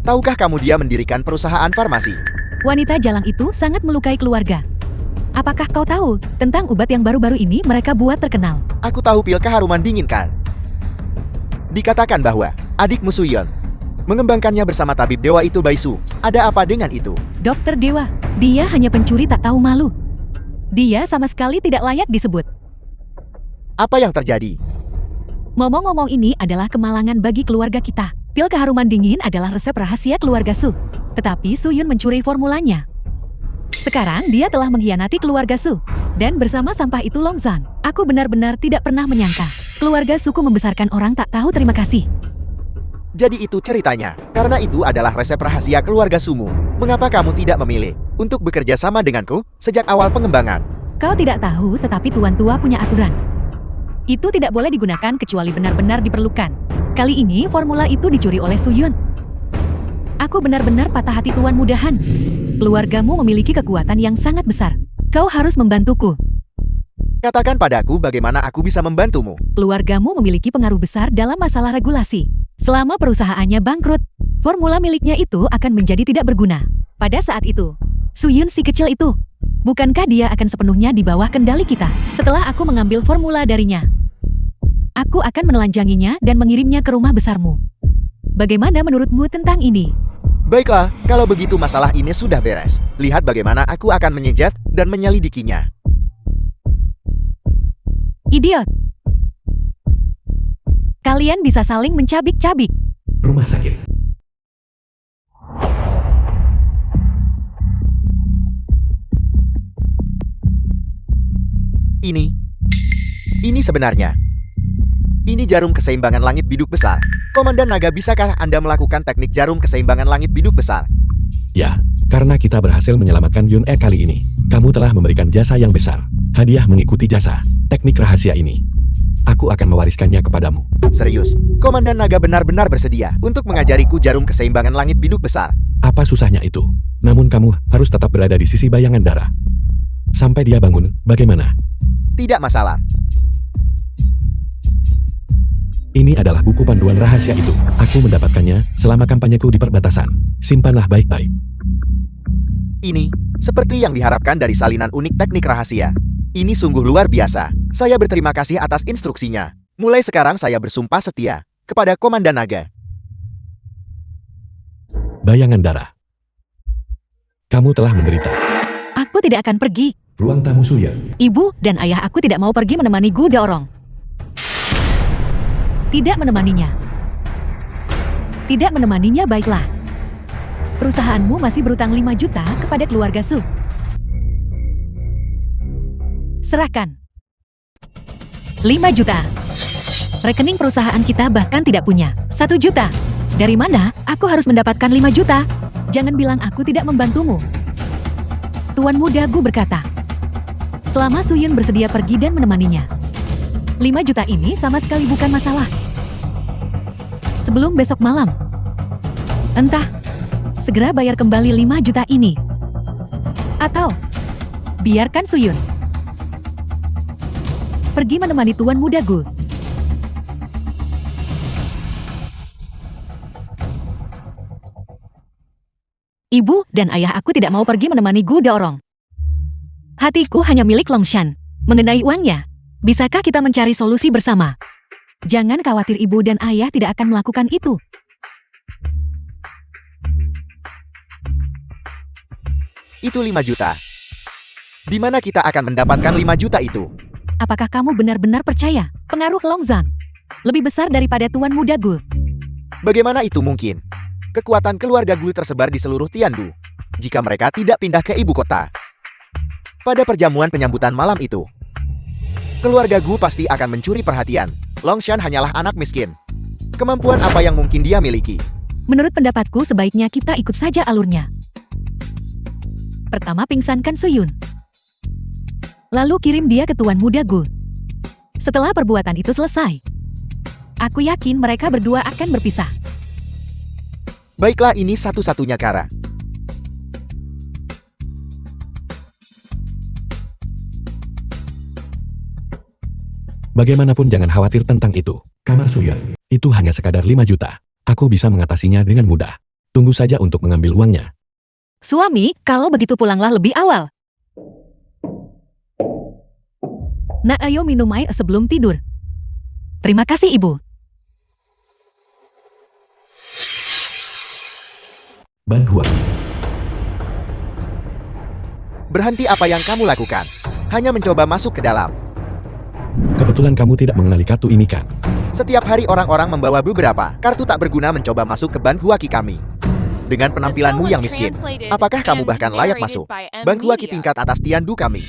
Tahukah kamu dia mendirikan perusahaan farmasi? Wanita jalang itu sangat melukai keluarga. Apakah kau tahu tentang obat yang baru-baru ini mereka buat terkenal? Aku tahu pil keharuman dingin kan? Dikatakan bahwa adikmu Su Yun mengembangkannya bersama tabib dewa itu Bai Su. Ada apa dengan itu? Dokter Dewa, dia hanya pencuri tak tahu malu. Dia sama sekali tidak layak disebut. Apa yang terjadi? Ngomong-ngomong, ini adalah kemalangan bagi keluarga kita. Pil keharuman dingin adalah resep rahasia keluarga Su. Tetapi Su Yun mencuri formulanya. Sekarang dia telah mengkhianati keluarga Su. Dan bersama sampah itu Longzan. Aku benar-benar tidak pernah menyangka keluarga suku membesarkan orang tak tahu terima kasih. Jadi itu ceritanya. Karena itu adalah resep rahasia keluarga Sumu. Mengapa kamu tidak memilih untuk bekerja sama denganku sejak awal pengembangan? Kau tidak tahu, tetapi Tuan Tua punya aturan. Itu tidak boleh digunakan kecuali benar-benar diperlukan. Kali ini formula itu dicuri oleh Su Yun. Aku benar-benar patah hati Tuan Muda Han. Keluargamu memiliki kekuatan yang sangat besar. Kau harus membantuku. Katakan padaku bagaimana aku bisa membantumu. Keluargamu memiliki pengaruh besar dalam masalah regulasi. Selama perusahaannya bangkrut, formula miliknya itu akan menjadi tidak berguna. Pada saat itu, Su Yun si kecil itu, bukankah dia akan sepenuhnya di bawah kendali kita setelah aku mengambil formula darinya? Aku akan menelanjanginya dan mengirimnya ke rumah besarmu. Bagaimana menurutmu tentang ini? Baiklah, kalau begitu masalah ini sudah beres. Lihat bagaimana aku akan menyejet dan menyelidikinya. Idiot! Kalian bisa saling mencabik-cabik. Rumah sakit. Ini sebenarnya. Ini jarum keseimbangan langit biduk besar. Komandan Naga, bisakah Anda melakukan teknik jarum keseimbangan langit biduk besar? Ya, karena kita berhasil menyelamatkan Yun E kali ini. Kamu telah memberikan jasa yang besar. Hadiah mengikuti jasa. Teknik rahasia ini. Aku akan mewariskannya kepadamu. Serius, Komandan Naga benar-benar bersedia untuk mengajariku jarum keseimbangan langit biduk besar. Apa susahnya itu? Namun kamu harus tetap berada di sisi bayangan darah. Sampai dia bangun, bagaimana? Tidak masalah. Ini adalah buku panduan rahasia itu. Aku mendapatkannya selama kampanyeku di perbatasan. Simpanlah baik-baik. Ini, seperti yang diharapkan dari salinan unik teknik rahasia. Ini sungguh luar biasa. Saya berterima kasih atas instruksinya. Mulai sekarang saya bersumpah setia kepada Komandan Naga. Bayangan darah. Kamu telah menderita. Aku tidak akan pergi. Ruang tamu Suyan. Ibu dan ayah aku tidak mau pergi menemani Gu Daorong. Tidak menemaninya. Tidak menemaninya, baiklah. Perusahaanmu masih berutang 5 juta kepada keluarga Su. Serahkan. 5 juta. Rekening perusahaan kita bahkan tidak punya 1 juta. Dari mana aku harus mendapatkan 5 juta? Jangan bilang aku tidak membantumu. Tuan muda Gu berkata. Selama Suyun bersedia pergi dan menemaninya. 5 juta ini sama sekali bukan masalah. Sebelum besok malam. Entah, segera bayar kembali 5 juta ini. Atau, biarkan Suyun pergi menemani Tuan muda Gu. Ibu dan ayah aku tidak mau pergi menemani Gu Daorong. Hatiku hanya milik Longshan. Mengenai uangnya, bisakah kita mencari solusi bersama? Jangan khawatir, ibu dan ayah tidak akan melakukan itu. Itu 5 juta. Di mana kita akan mendapatkan 5 juta itu? Apakah kamu benar-benar percaya pengaruh Longzan lebih besar daripada Tuan muda Gu? Bagaimana itu mungkin? Kekuatan keluarga Gu tersebar di seluruh Tiandu. Jika mereka tidak pindah ke ibu kota. Pada perjamuan penyambutan malam itu, keluarga Gu pasti akan mencuri perhatian. Longshan hanyalah anak miskin. Kemampuan apa yang mungkin dia miliki? Menurut pendapatku, sebaiknya kita ikut saja alurnya. Pertama, pingsankan Suyun. Lalu kirim dia ke Tuan muda Gu. Setelah perbuatan itu selesai, aku yakin mereka berdua akan berpisah. Baiklah, ini satu-satunya cara. Bagaimanapun jangan khawatir tentang itu. Kamar Suyun. Itu hanya sekadar 5 juta. Aku bisa mengatasinya dengan mudah. Tunggu saja untuk mengambil uangnya. Suami, kalau begitu pulanglah lebih awal. Nak, ayo minum air sebelum tidur. Terima kasih, Ibu. Bantuan. Berhenti apa yang kamu lakukan. Hanya mencoba masuk ke dalam. Kebetulan kamu tidak mengenali kartu ini kan? Setiap hari orang-orang membawa beberapa kartu tak berguna mencoba masuk ke Ban Huaki kami. Dengan penampilanmu yang miskin, apakah kamu bahkan layak masuk Ban Huaki tingkat atas Tiandu kami?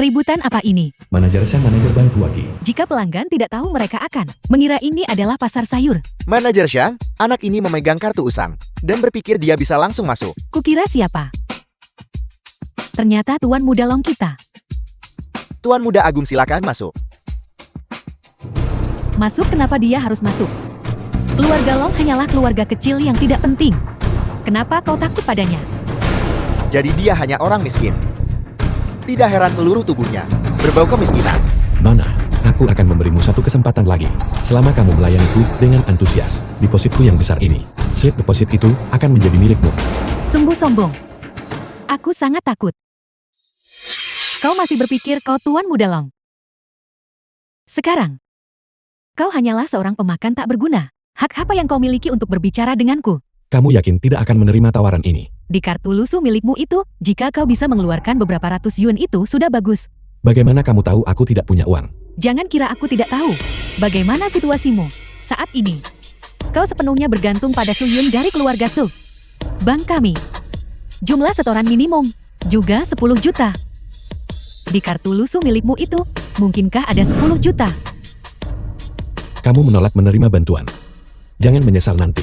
Keributan apa ini? Manajer Bantuaki. Jika pelanggan tidak tahu, mereka akan mengira ini adalah pasar sayur. Manajer Xiang, anak ini memegang kartu usang dan berpikir dia bisa langsung masuk. Kukira siapa? Ternyata Tuan muda Long kita. Tuan muda Agung, silakan masuk. Masuk? Kenapa dia harus masuk? Keluarga Long hanyalah keluarga kecil yang tidak penting. Kenapa kau takut padanya? Jadi dia hanya orang miskin. Tidak heran seluruh tubuhnya berbau kemiskinan. Nona, aku akan memberimu satu kesempatan lagi. Selama kamu melayaniku dengan antusias, depositku yang besar ini, slip deposit itu akan menjadi milikmu. Sungguh sombong. Aku sangat takut. Kau masih berpikir kau Tuan muda Long. Sekarang, kau hanyalah seorang pemakan tak berguna. Hak apa yang kau miliki untuk berbicara denganku? Kamu yakin tidak akan menerima tawaran ini? Di kartu lusuh milikmu itu, jika kau bisa mengeluarkan beberapa ratus yuan itu sudah bagus. Bagaimana kamu tahu aku tidak punya uang? Jangan kira aku tidak tahu. Bagaimana situasimu saat ini? Kau sepenuhnya bergantung pada Suyun dari keluarga Su. Bank kami. Jumlah setoran minimum juga 10 juta. Di kartu lusuh milikmu itu, mungkinkah ada 10 juta? Kamu menolak menerima bantuan. Jangan menyesal nanti.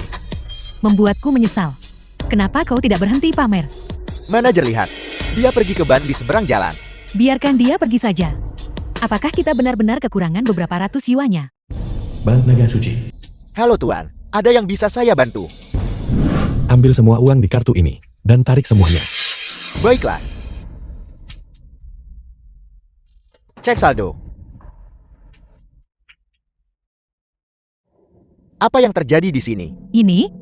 Membuatku menyesal. Kenapa kau tidak berhenti pamer? Manajer lihat, Dia pergi ke ban di seberang jalan. Biarkan dia pergi saja. Apakah kita benar-benar kekurangan beberapa ratus yuannya? Ban naga suci. Halo Tuan, ada yang bisa saya bantu? Ambil semua uang di kartu ini, dan tarik semuanya. Baiklah. Cek saldo. Apa yang terjadi di sini? Ini?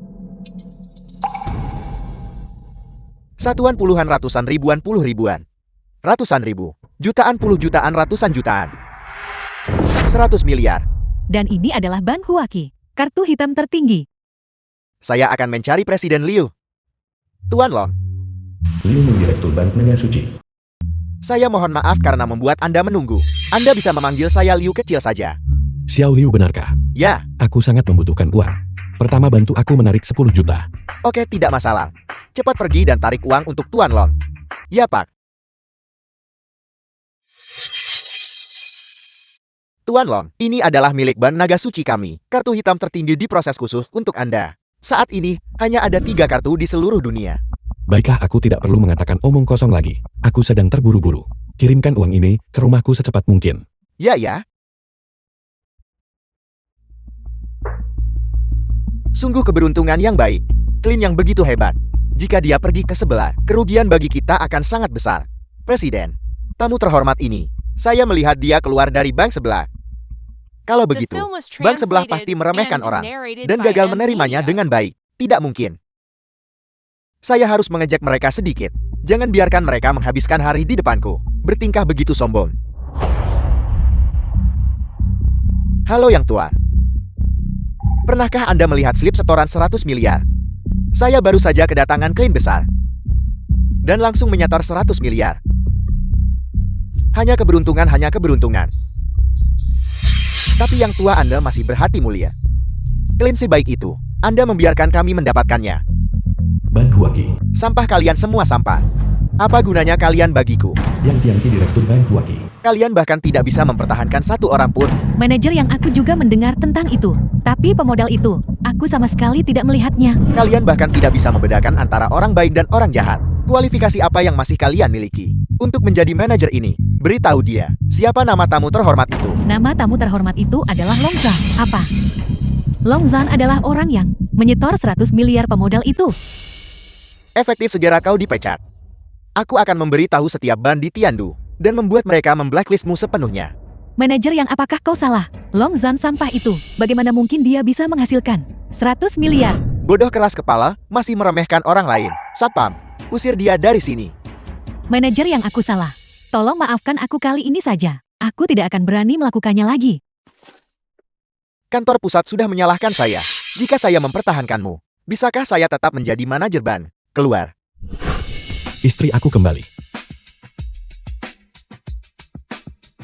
Satuan puluhan, ratusan, ribuan, puluh ribuan. Ratusan ribu. Jutaan, puluh jutaan, ratusan jutaan. 100 miliar. Dan ini adalah Ban Huaki, kartu hitam tertinggi. Saya akan mencari Presiden Liu. Tuan Long, Liu Direktur Ban naga suci. saya mohon maaf karena membuat Anda menunggu. Anda bisa memanggil saya Liu kecil saja. Xiao Liu, benarkah? Ya, Aku sangat membutuhkan uang. Pertama, bantu aku menarik 10 juta. oke, tidak masalah. Cepat pergi dan tarik uang untuk Tuan Long. Ya, Pak. Tuan Long, ini adalah milik Ban Naga Suci kami. Kartu hitam tertinggi diproses khusus untuk Anda. Saat ini, hanya ada 3 kartu di seluruh dunia. Baiklah, aku tidak perlu mengatakan omong kosong lagi. Aku sedang terburu-buru. Kirimkan uang ini ke rumahku secepat mungkin. Ya, ya. Sungguh keberuntungan yang baik. Klin yang begitu hebat. Jika dia pergi ke sebelah, kerugian bagi kita akan sangat besar. Presiden, tamu terhormat ini, saya melihat dia keluar dari bank sebelah. Kalau The begitu, film was bank sebelah pasti translated meremehkan and orang narrated dan by gagal M menerimanya Media. dengan baik. Tidak mungkin. Saya harus mengejek mereka sedikit. Jangan biarkan mereka menghabiskan hari di depanku. Bertingkah begitu sombong. Halo yang tua. Pernahkah Anda melihat slip setoran 100 miliar? Saya baru saja kedatangan klien besar. Dan langsung menyetor 100 miliar. Hanya keberuntungan, hanya keberuntungan. Tapi yang tua Anda masih berhati mulia. Klien sebaik itu, Anda membiarkan kami mendapatkannya. Ban Huaki. Sampah kalian semua sampah. Apa gunanya kalian bagiku? Yang Tianqi Direktur Ban Huaki. Kalian bahkan tidak bisa mempertahankan satu orang pun. Manajer yang aku juga mendengar tentang itu. Tapi pemodal itu, aku sama sekali tidak melihatnya. Kalian bahkan tidak bisa membedakan antara orang baik dan orang jahat. Kualifikasi apa yang masih kalian miliki? Untuk menjadi manajer ini, beritahu dia, siapa nama tamu terhormat itu? Nama tamu terhormat itu adalah Longzan. Apa? Longzan adalah orang yang menyetor 100 miliar pemodal itu. Efektif segera kau dipecat. Aku akan memberitahu setiap ban di Tiandu, dan membuat mereka memblacklistmu sepenuhnya. Manajer yang apakah kau salah? Longzan sampah itu, bagaimana mungkin dia bisa menghasilkan 100 miliar? Bodoh keras kepala, masih meremehkan orang lain. Satpam, usir dia dari sini. Manajer yang aku salah. Tolong maafkan aku kali ini saja. Aku tidak akan berani melakukannya lagi. Kantor pusat sudah menyalahkan saya. Jika saya mempertahankanmu, bisakah saya tetap menjadi manajer ban? Keluar. Istri aku kembali.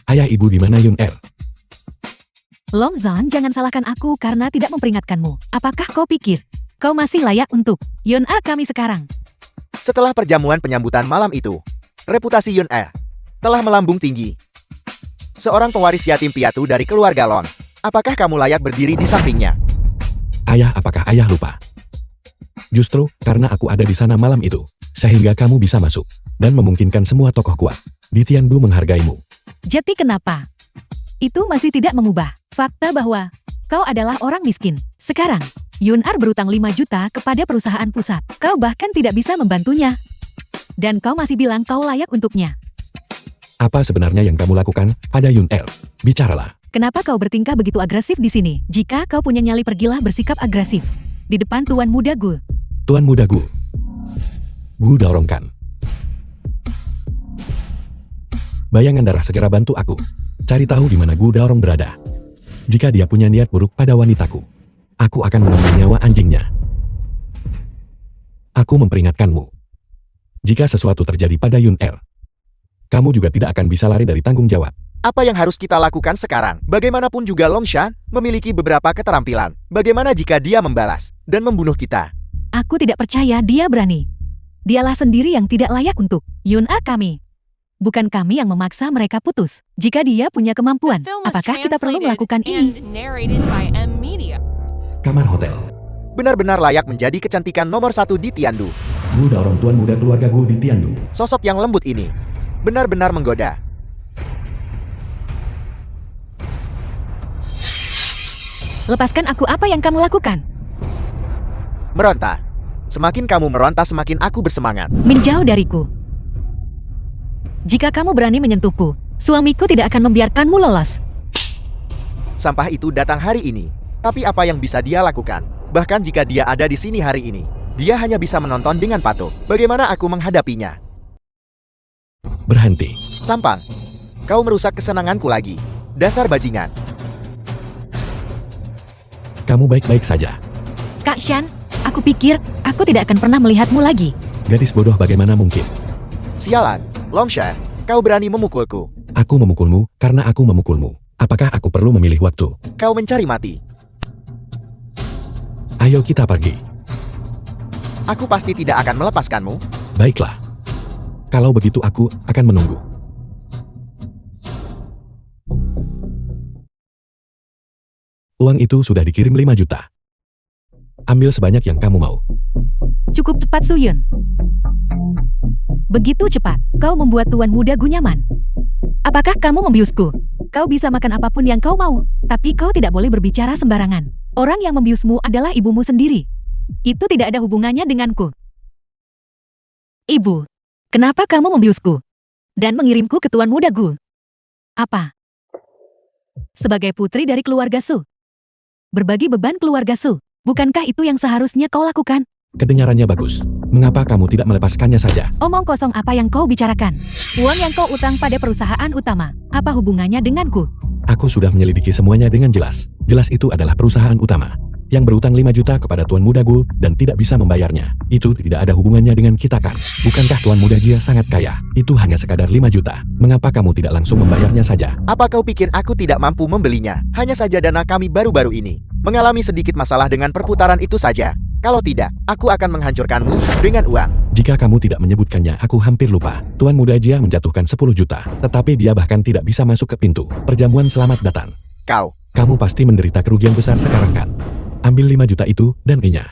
Ayah, ibu di mana Yun Er? Longzan, jangan salahkan aku karena tidak memperingatkanmu. Apakah kau pikir kau masih layak untuk Yun Er kami sekarang? Setelah perjamuan penyambutan malam itu, reputasi Yun Er telah melambung tinggi. Seorang pewaris yatim piatu dari keluarga Lon. Apakah kamu layak berdiri di sampingnya? Ayah, apakah ayah lupa? Justru karena aku ada di sana malam itu, sehingga kamu bisa masuk dan memungkinkan semua tokoh kuat di Tiandu menghargaimu. Jadi kenapa? Itu masih tidak mengubah fakta bahwa kau adalah orang miskin. Sekarang, Yun Er berutang 5 juta kepada perusahaan pusat. Kau bahkan tidak bisa membantunya. Dan kau masih bilang kau layak untuknya. Apa sebenarnya yang kamu lakukan pada Yun Er? Bicaralah. Kenapa kau bertingkah begitu agresif di sini? Jika kau punya nyali, pergilah bersikap agresif di depan Tuan Muda Gu. Tuan Muda Gu. Gu dorongkan. Bayangan darah, segera bantu aku. Cari tahu di mana Gu Daorong berada. Jika dia punya niat buruk pada wanitaku, aku akan mengambil nyawa anjingnya. Aku memperingatkanmu. Jika sesuatu terjadi pada Yun Er, kamu juga tidak akan bisa lari dari tanggung jawab. Apa yang harus kita lakukan sekarang? Bagaimanapun juga Longshan memiliki beberapa keterampilan. Bagaimana jika dia membalas dan membunuh kita? Aku tidak percaya dia berani. Dialah sendiri yang tidak layak untuk Yun Er kami. Bukan kami yang memaksa mereka putus. Jika dia punya The kemampuan, film was apakah kita perlu translated melakukan ini? and narrated by M Media. Kamar hotel. Benar-benar layak menjadi kecantikan nomor 1 di Tiandu. Gu dorong tuan muda keluarga Gu di Tiandu. Sosok yang lembut ini benar-benar menggoda. Lepaskan aku, apa yang kamu lakukan? Meronta. Semakin kamu meronta, semakin aku bersemangat. Menjauh dariku. Jika kamu berani menyentuhku, suamiku tidak akan membiarkanmu lolos. Sampah itu datang hari ini. Tapi apa yang bisa dia lakukan? Bahkan jika dia ada di sini hari ini, dia hanya bisa menonton dengan patuh. Bagaimana aku menghadapinya? Berhenti. Sampang. Kau merusak kesenanganku lagi. Dasar bajingan. Kamu baik-baik saja. Kak Shan, aku pikir aku tidak akan pernah melihatmu lagi. Gadis bodoh, bagaimana mungkin? Sialan. Longshan, kau berani memukulku. Aku memukulmu karena aku memukulmu. Apakah aku perlu memilih waktu? Kau mencari mati. Ayo kita pergi. Aku pasti tidak akan melepaskanmu. Baiklah. Kalau begitu aku akan menunggu. Uang itu sudah dikirim 5 juta. Ambil sebanyak yang kamu mau. Cukup cepat, Suyun. Begitu cepat, kau membuat tuan muda Gu nyaman. Apakah kamu membiusku? Kau bisa makan apapun yang kau mau, tapi kau tidak boleh berbicara sembarangan. Orang yang membiusmu adalah ibumu sendiri. Itu tidak ada hubungannya denganku. Ibu, kenapa kamu membiusku? Dan mengirimku ke tuan muda Gu? Apa? Sebagai putri dari keluarga Su. Berbagi beban keluarga Su. Bukankah itu yang seharusnya kau lakukan? Kedengarannya bagus. Mengapa kamu tidak melepaskannya saja? Omong kosong, apa yang kau bicarakan? Uang yang kau utang pada perusahaan utama. Apa hubungannya denganku? Aku sudah menyelidiki semuanya dengan jelas. Jelas itu adalah perusahaan utama yang berutang 5 juta kepada tuan muda Gu dan tidak bisa membayarnya. Itu tidak ada hubungannya dengan kita kan? Bukankah tuan muda dia sangat kaya? Itu hanya sekadar 5 juta. Mengapa kamu tidak langsung membayarnya saja? Apa kau pikir aku tidak mampu membelinya? Hanya saja dana kami baru-baru ini mengalami sedikit masalah dengan perputaran itu saja. Kalau tidak, aku akan menghancurkanmu dengan uang. Jika kamu tidak menyebutkannya, aku hampir lupa. Tuan muda Jia menjatuhkan 10 juta. Tetapi dia bahkan tidak bisa masuk ke pintu. Perjamuan selamat datang. Kamu pasti menderita kerugian besar sekarang kan? Ambil 5 juta itu dan E-nya.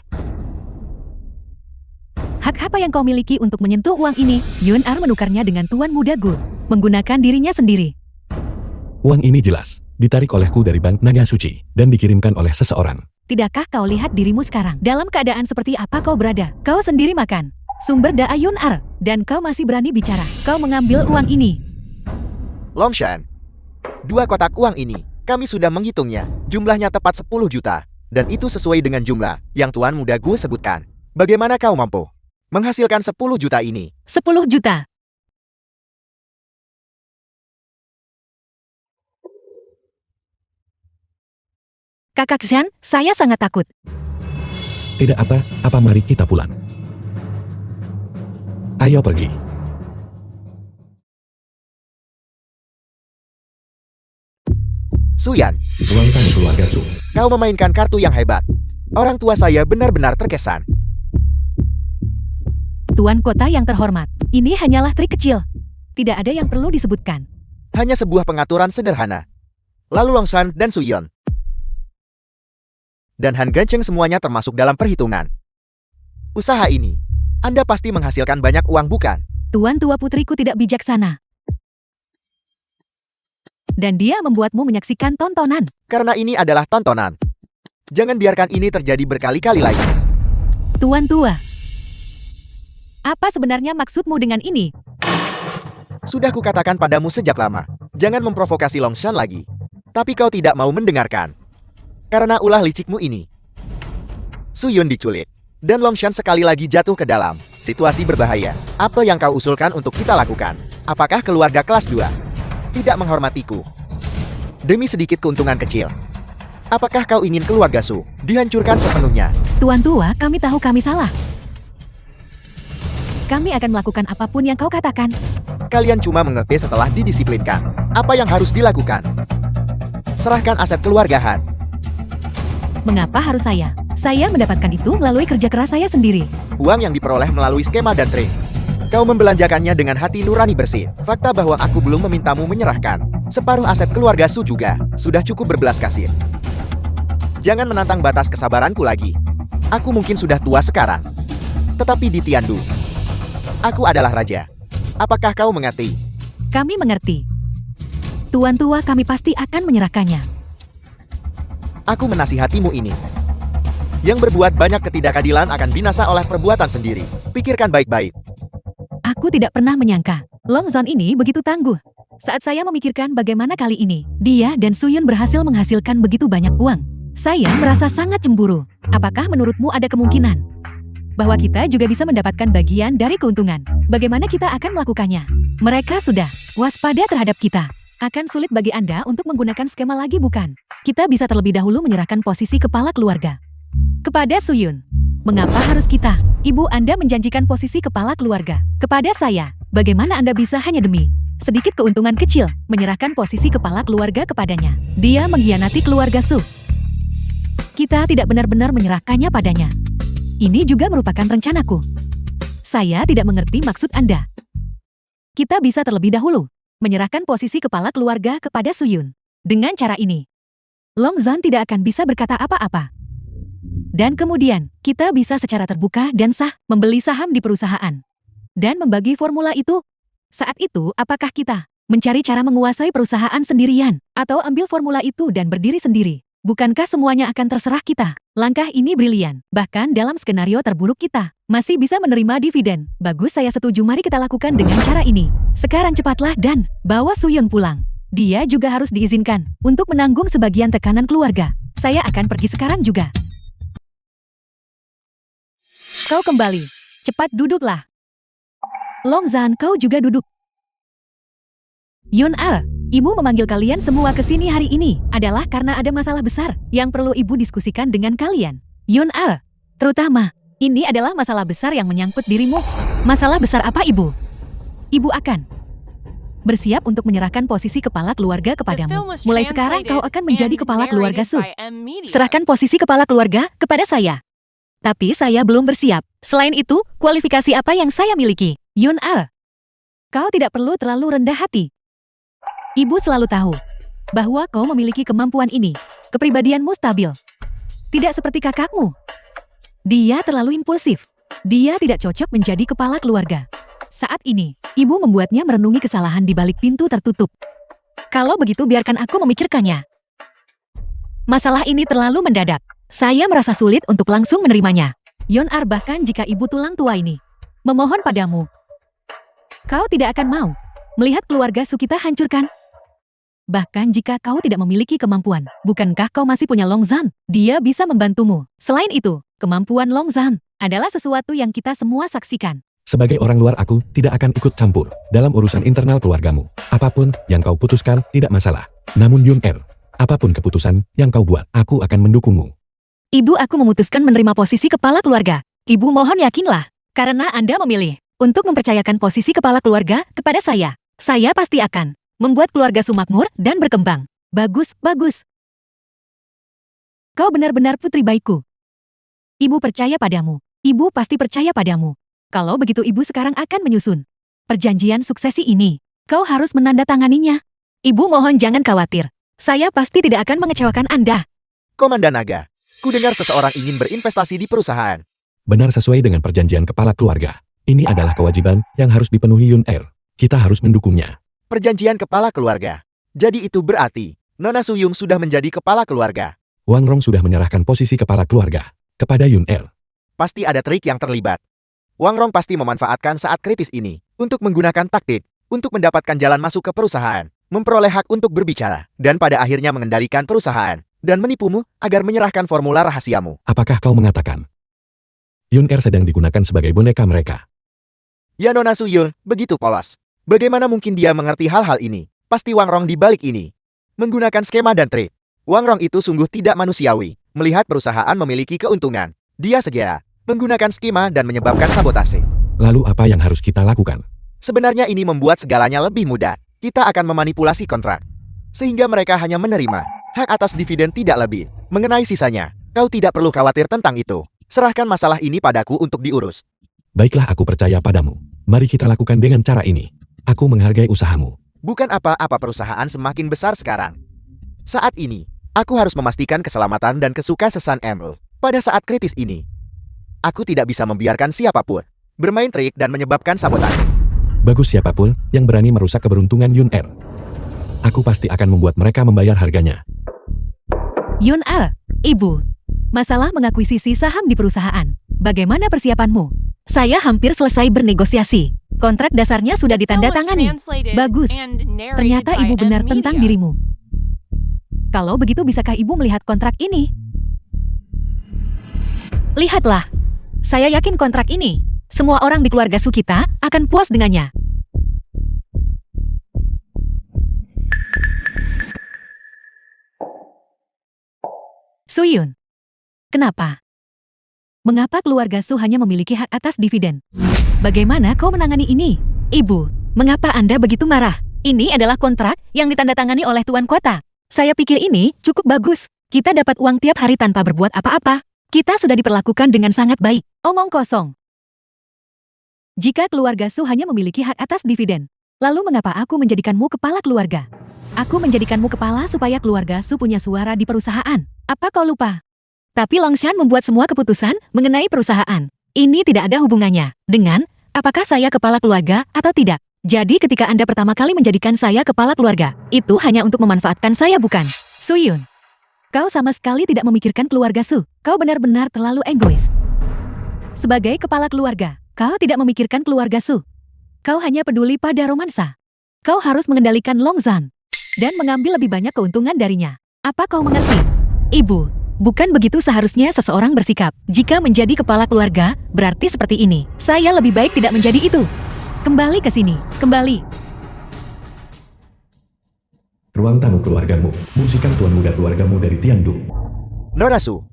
Hak apa yang kau miliki untuk menyentuh uang ini? Yun Ar menukarnya dengan tuan muda Gu. Menggunakan dirinya sendiri. Uang ini jelas ditarik olehku dari Bank Naga Suci dan dikirimkan oleh seseorang. Tidakkah kau lihat dirimu sekarang? Dalam keadaan seperti apa kau berada? Kau sendiri makan sumber daya Yun Ar, dan kau masih berani bicara. Kau mengambil uang ini. Longshan, 2 kotak uang ini, kami sudah menghitungnya. Jumlahnya tepat 10 juta. Dan itu sesuai dengan jumlah yang tuan muda Gu sebutkan. Bagaimana kau mampu menghasilkan 10 juta ini? 10 juta. Kakak Xian, saya sangat takut. Tidak apa-apa, mari kita pulang. Ayo pergi. Suyan, Tuangkan keluarga Su. kau memainkan kartu yang hebat. Orang tua saya benar-benar terkesan. Tuan kota yang terhormat, ini hanyalah trik kecil. Tidak ada yang perlu disebutkan. Hanya sebuah pengaturan sederhana. Lalu Longshan dan Suyon dan Han Gancheng semuanya termasuk dalam perhitungan. Usaha ini, Anda pasti menghasilkan banyak uang bukan? Tuan tua putriku tidak bijaksana. Dan dia membuatmu menyaksikan tontonan. Karena ini adalah tontonan. Jangan biarkan ini terjadi berkali-kali lagi. Tuan tua, apa sebenarnya maksudmu dengan ini? Sudah kukatakan padamu sejak lama, jangan memprovokasi Longshan lagi. Tapi kau tidak mau mendengarkan. Karena ulah licikmu ini. Suyun diculik. Dan Longshan sekali lagi jatuh ke dalam situasi berbahaya. Apa yang kau usulkan untuk kita lakukan? Apakah keluarga kelas 2 tidak menghormatiku demi sedikit keuntungan kecil? Apakah kau ingin keluarga Su dihancurkan sepenuhnya? Tuan tua, kami tahu kami salah. Kami akan melakukan apapun yang kau katakan. Kalian cuma mengerti setelah didisiplinkan. Apa yang harus dilakukan? Serahkan aset keluarga Han. Mengapa harus saya? Saya mendapatkan itu melalui kerja keras saya sendiri. Uang yang diperoleh melalui skema dan trik. Kau membelanjakannya dengan hati nurani bersih. Fakta bahwa aku belum memintamu menyerahkan separuh aset keluarga Su juga sudah cukup berbelas kasih. Jangan menantang batas kesabaranku lagi. Aku mungkin sudah tua sekarang, tetapi di Tiandu. Aku adalah raja. Apakah kau mengerti? Kami mengerti. Tuan tua kami pasti akan menyerahkannya. Aku menasihatimu ini. Yang berbuat banyak ketidakadilan akan binasa oleh perbuatan sendiri. Pikirkan baik-baik. Aku tidak pernah menyangka Long Zon ini begitu tangguh. Saat saya memikirkan bagaimana kali ini dia dan Suyun berhasil menghasilkan begitu banyak uang, saya merasa sangat cemburu. Apakah menurutmu ada kemungkinan bahwa kita juga bisa mendapatkan bagian dari keuntungan? Bagaimana kita akan melakukannya? Mereka sudah waspada terhadap kita. Akan sulit bagi Anda untuk menggunakan skema lagi, bukan? Kita bisa terlebih dahulu menyerahkan posisi kepala keluarga kepada Suyun. Mengapa harus kita? Ibu Anda menjanjikan posisi kepala keluarga kepada saya. Bagaimana Anda bisa hanya demi sedikit keuntungan kecil menyerahkan posisi kepala keluarga kepadanya? Dia mengkhianati keluarga Su. Kita tidak benar-benar menyerahkannya padanya. Ini juga merupakan rencanaku. Saya tidak mengerti maksud Anda. Kita bisa terlebih dahulu menyerahkan posisi kepala keluarga kepada Suyun. Dengan cara ini, Long Zan tidak akan bisa berkata apa-apa. Dan kemudian, kita bisa secara terbuka dan sah membeli saham di perusahaan. Dan membagi formula itu. Saat itu, apakah kita mencari cara menguasai perusahaan sendirian, atau ambil formula itu dan berdiri sendiri? Bukankah semuanya akan terserah kita? Langkah ini brilian. Bahkan dalam skenario terburuk kita masih bisa menerima dividen. Bagus, saya setuju. Mari kita lakukan dengan cara ini. Sekarang cepatlah dan bawa Suyun pulang. Dia juga harus diizinkan untuk menanggung sebagian tekanan keluarga. Saya akan pergi sekarang juga. Kau kembali. Cepat duduklah. Long Zan, kau juga duduk. Yun Er, ibu memanggil kalian semua ke sini hari ini adalah karena ada masalah besar yang perlu ibu diskusikan dengan kalian. Yun Er, terutama, ini adalah masalah besar yang menyangkut dirimu. Masalah besar apa, ibu? Ibu akan bersiap untuk menyerahkan posisi kepala keluarga kepadamu. Mulai sekarang kau akan menjadi kepala keluarga Su. Serahkan posisi kepala keluarga kepada saya. Tapi saya belum bersiap. Selain itu, kualifikasi apa yang saya miliki? Yun Er, kau tidak perlu terlalu rendah hati. Ibu selalu tahu bahwa kau memiliki kemampuan ini. Kepribadianmu stabil. Tidak seperti kakakmu. Dia terlalu impulsif. Dia tidak cocok menjadi kepala keluarga. Saat ini, ibu membuatnya merenungi kesalahan di balik pintu tertutup. Kalau begitu biarkan aku memikirkannya. Masalah ini terlalu mendadak. Saya merasa sulit untuk langsung menerimanya. Yun Er, bahkan jika ibu tulang tua ini memohon padamu, kau tidak akan mau melihat keluarga Su kita hancurkan. Bahkan jika kau tidak memiliki kemampuan, bukankah kau masih punya Long Zan? Dia bisa membantumu. Selain itu, kemampuan Long Zan adalah sesuatu yang kita semua saksikan. Sebagai orang luar, aku tidak akan ikut campur dalam urusan internal keluargamu. Apapun yang kau putuskan tidak masalah. Namun Yun Er, apapun keputusan yang kau buat, aku akan mendukungmu. Ibu, aku memutuskan menerima posisi kepala keluarga. Ibu mohon yakinlah, karena Anda memilih untuk mempercayakan posisi kepala keluarga kepada saya. Saya pasti akan membuat keluarga Su makmur dan berkembang. Bagus, bagus. Kau benar-benar putri baikku. Ibu percaya padamu. Ibu pasti percaya padamu. Kalau begitu ibu sekarang akan menyusun perjanjian suksesi ini. Kau harus menandatanganinya. Ibu mohon jangan khawatir. Saya pasti tidak akan mengecewakan Anda. Komandan Naga, ku dengar seseorang ingin berinvestasi di perusahaan. Benar, sesuai dengan perjanjian kepala keluarga. Ini adalah kewajiban yang harus dipenuhi Yun Er. Kita harus mendukungnya. Perjanjian kepala keluarga. Jadi itu berarti Nona Suyung sudah menjadi kepala keluarga. Wang Rong sudah menyerahkan posisi kepala keluarga kepada Yun Er. Pasti ada trik yang terlibat. Wang Rong pasti memanfaatkan saat kritis ini untuk menggunakan taktik untuk mendapatkan jalan masuk ke perusahaan, memperoleh hak untuk berbicara, dan pada akhirnya mengendalikan perusahaan dan menipumu agar menyerahkan formula rahasiamu. Apakah kau mengatakan Yun Er sedang digunakan sebagai boneka mereka? Ya Nona Suyung, begitu polos. Bagaimana mungkin dia mengerti hal-hal ini? Pasti Wang Rong di balik ini menggunakan skema dan trik. Wang Rong itu sungguh tidak manusiawi. Melihat perusahaan memiliki keuntungan, dia segera menggunakan skema dan menyebabkan sabotase. Lalu apa yang harus kita lakukan? Sebenarnya ini membuat segalanya lebih mudah. Kita akan memanipulasi kontrak, sehingga mereka hanya menerima hak atas dividen, tidak lebih. Mengenai sisanya, kau tidak perlu khawatir tentang itu. Serahkan masalah ini padaku untuk diurus. Baiklah, aku percaya padamu. Mari kita lakukan dengan cara ini. Aku menghargai usahamu. Bukan apa-apa, perusahaan semakin besar sekarang. Saat ini, aku harus memastikan keselamatan dan kesuksesan Emerald pada saat kritis ini. Aku tidak bisa membiarkan siapapun bermain trik dan menyebabkan sabotase. Bagus siapapun yang berani merusak keberuntungan Yun Er. Aku pasti akan membuat mereka membayar harganya. Yun Er, Ibu. Masalah mengakuisisi saham di perusahaan. Bagaimana persiapanmu? Saya hampir selesai bernegosiasi. Kontrak dasarnya sudah ditandatangani. Bagus. Ternyata Ibu benar tentang dirimu. Kalau begitu bisakah Ibu melihat kontrak ini? Lihatlah. Saya yakin kontrak ini, semua orang di keluarga Su kita akan puas dengannya. Suyun. Kenapa? Mengapa keluarga Su hanya memiliki hak atas dividen? Bagaimana kau menangani ini? Ibu, mengapa Anda begitu marah? Ini adalah kontrak yang ditandatangani oleh Tuan Kota. Saya pikir ini cukup bagus. Kita dapat uang tiap hari tanpa berbuat apa-apa. Kita sudah diperlakukan dengan sangat baik. Omong kosong. Jika keluarga Su hanya memiliki hak atas dividen, lalu mengapa aku menjadikanmu kepala keluarga? Aku menjadikanmu kepala supaya keluarga Su punya suara di perusahaan. Apa kau lupa? Tapi Longshan membuat semua keputusan mengenai perusahaan. Ini tidak ada hubungannya dengan apakah saya kepala keluarga atau tidak. Jadi ketika Anda pertama kali menjadikan saya kepala keluarga, itu hanya untuk memanfaatkan saya bukan? Suyun, kau sama sekali tidak memikirkan keluarga Su. Kau benar-benar terlalu egois. Sebagai kepala keluarga, kau tidak memikirkan keluarga Su. Kau hanya peduli pada romansa. Kau harus mengendalikan Longzhan dan mengambil lebih banyak keuntungan darinya. Apa kau mengerti? Ibu, bukan begitu seharusnya seseorang bersikap. Jika menjadi kepala keluarga, berarti seperti ini. Saya lebih baik tidak menjadi itu. Kembali ke sini, kembali. Ruang tamu keluargamu. Musikan tuan muda keluargamu dari Tiandu. Nona Su,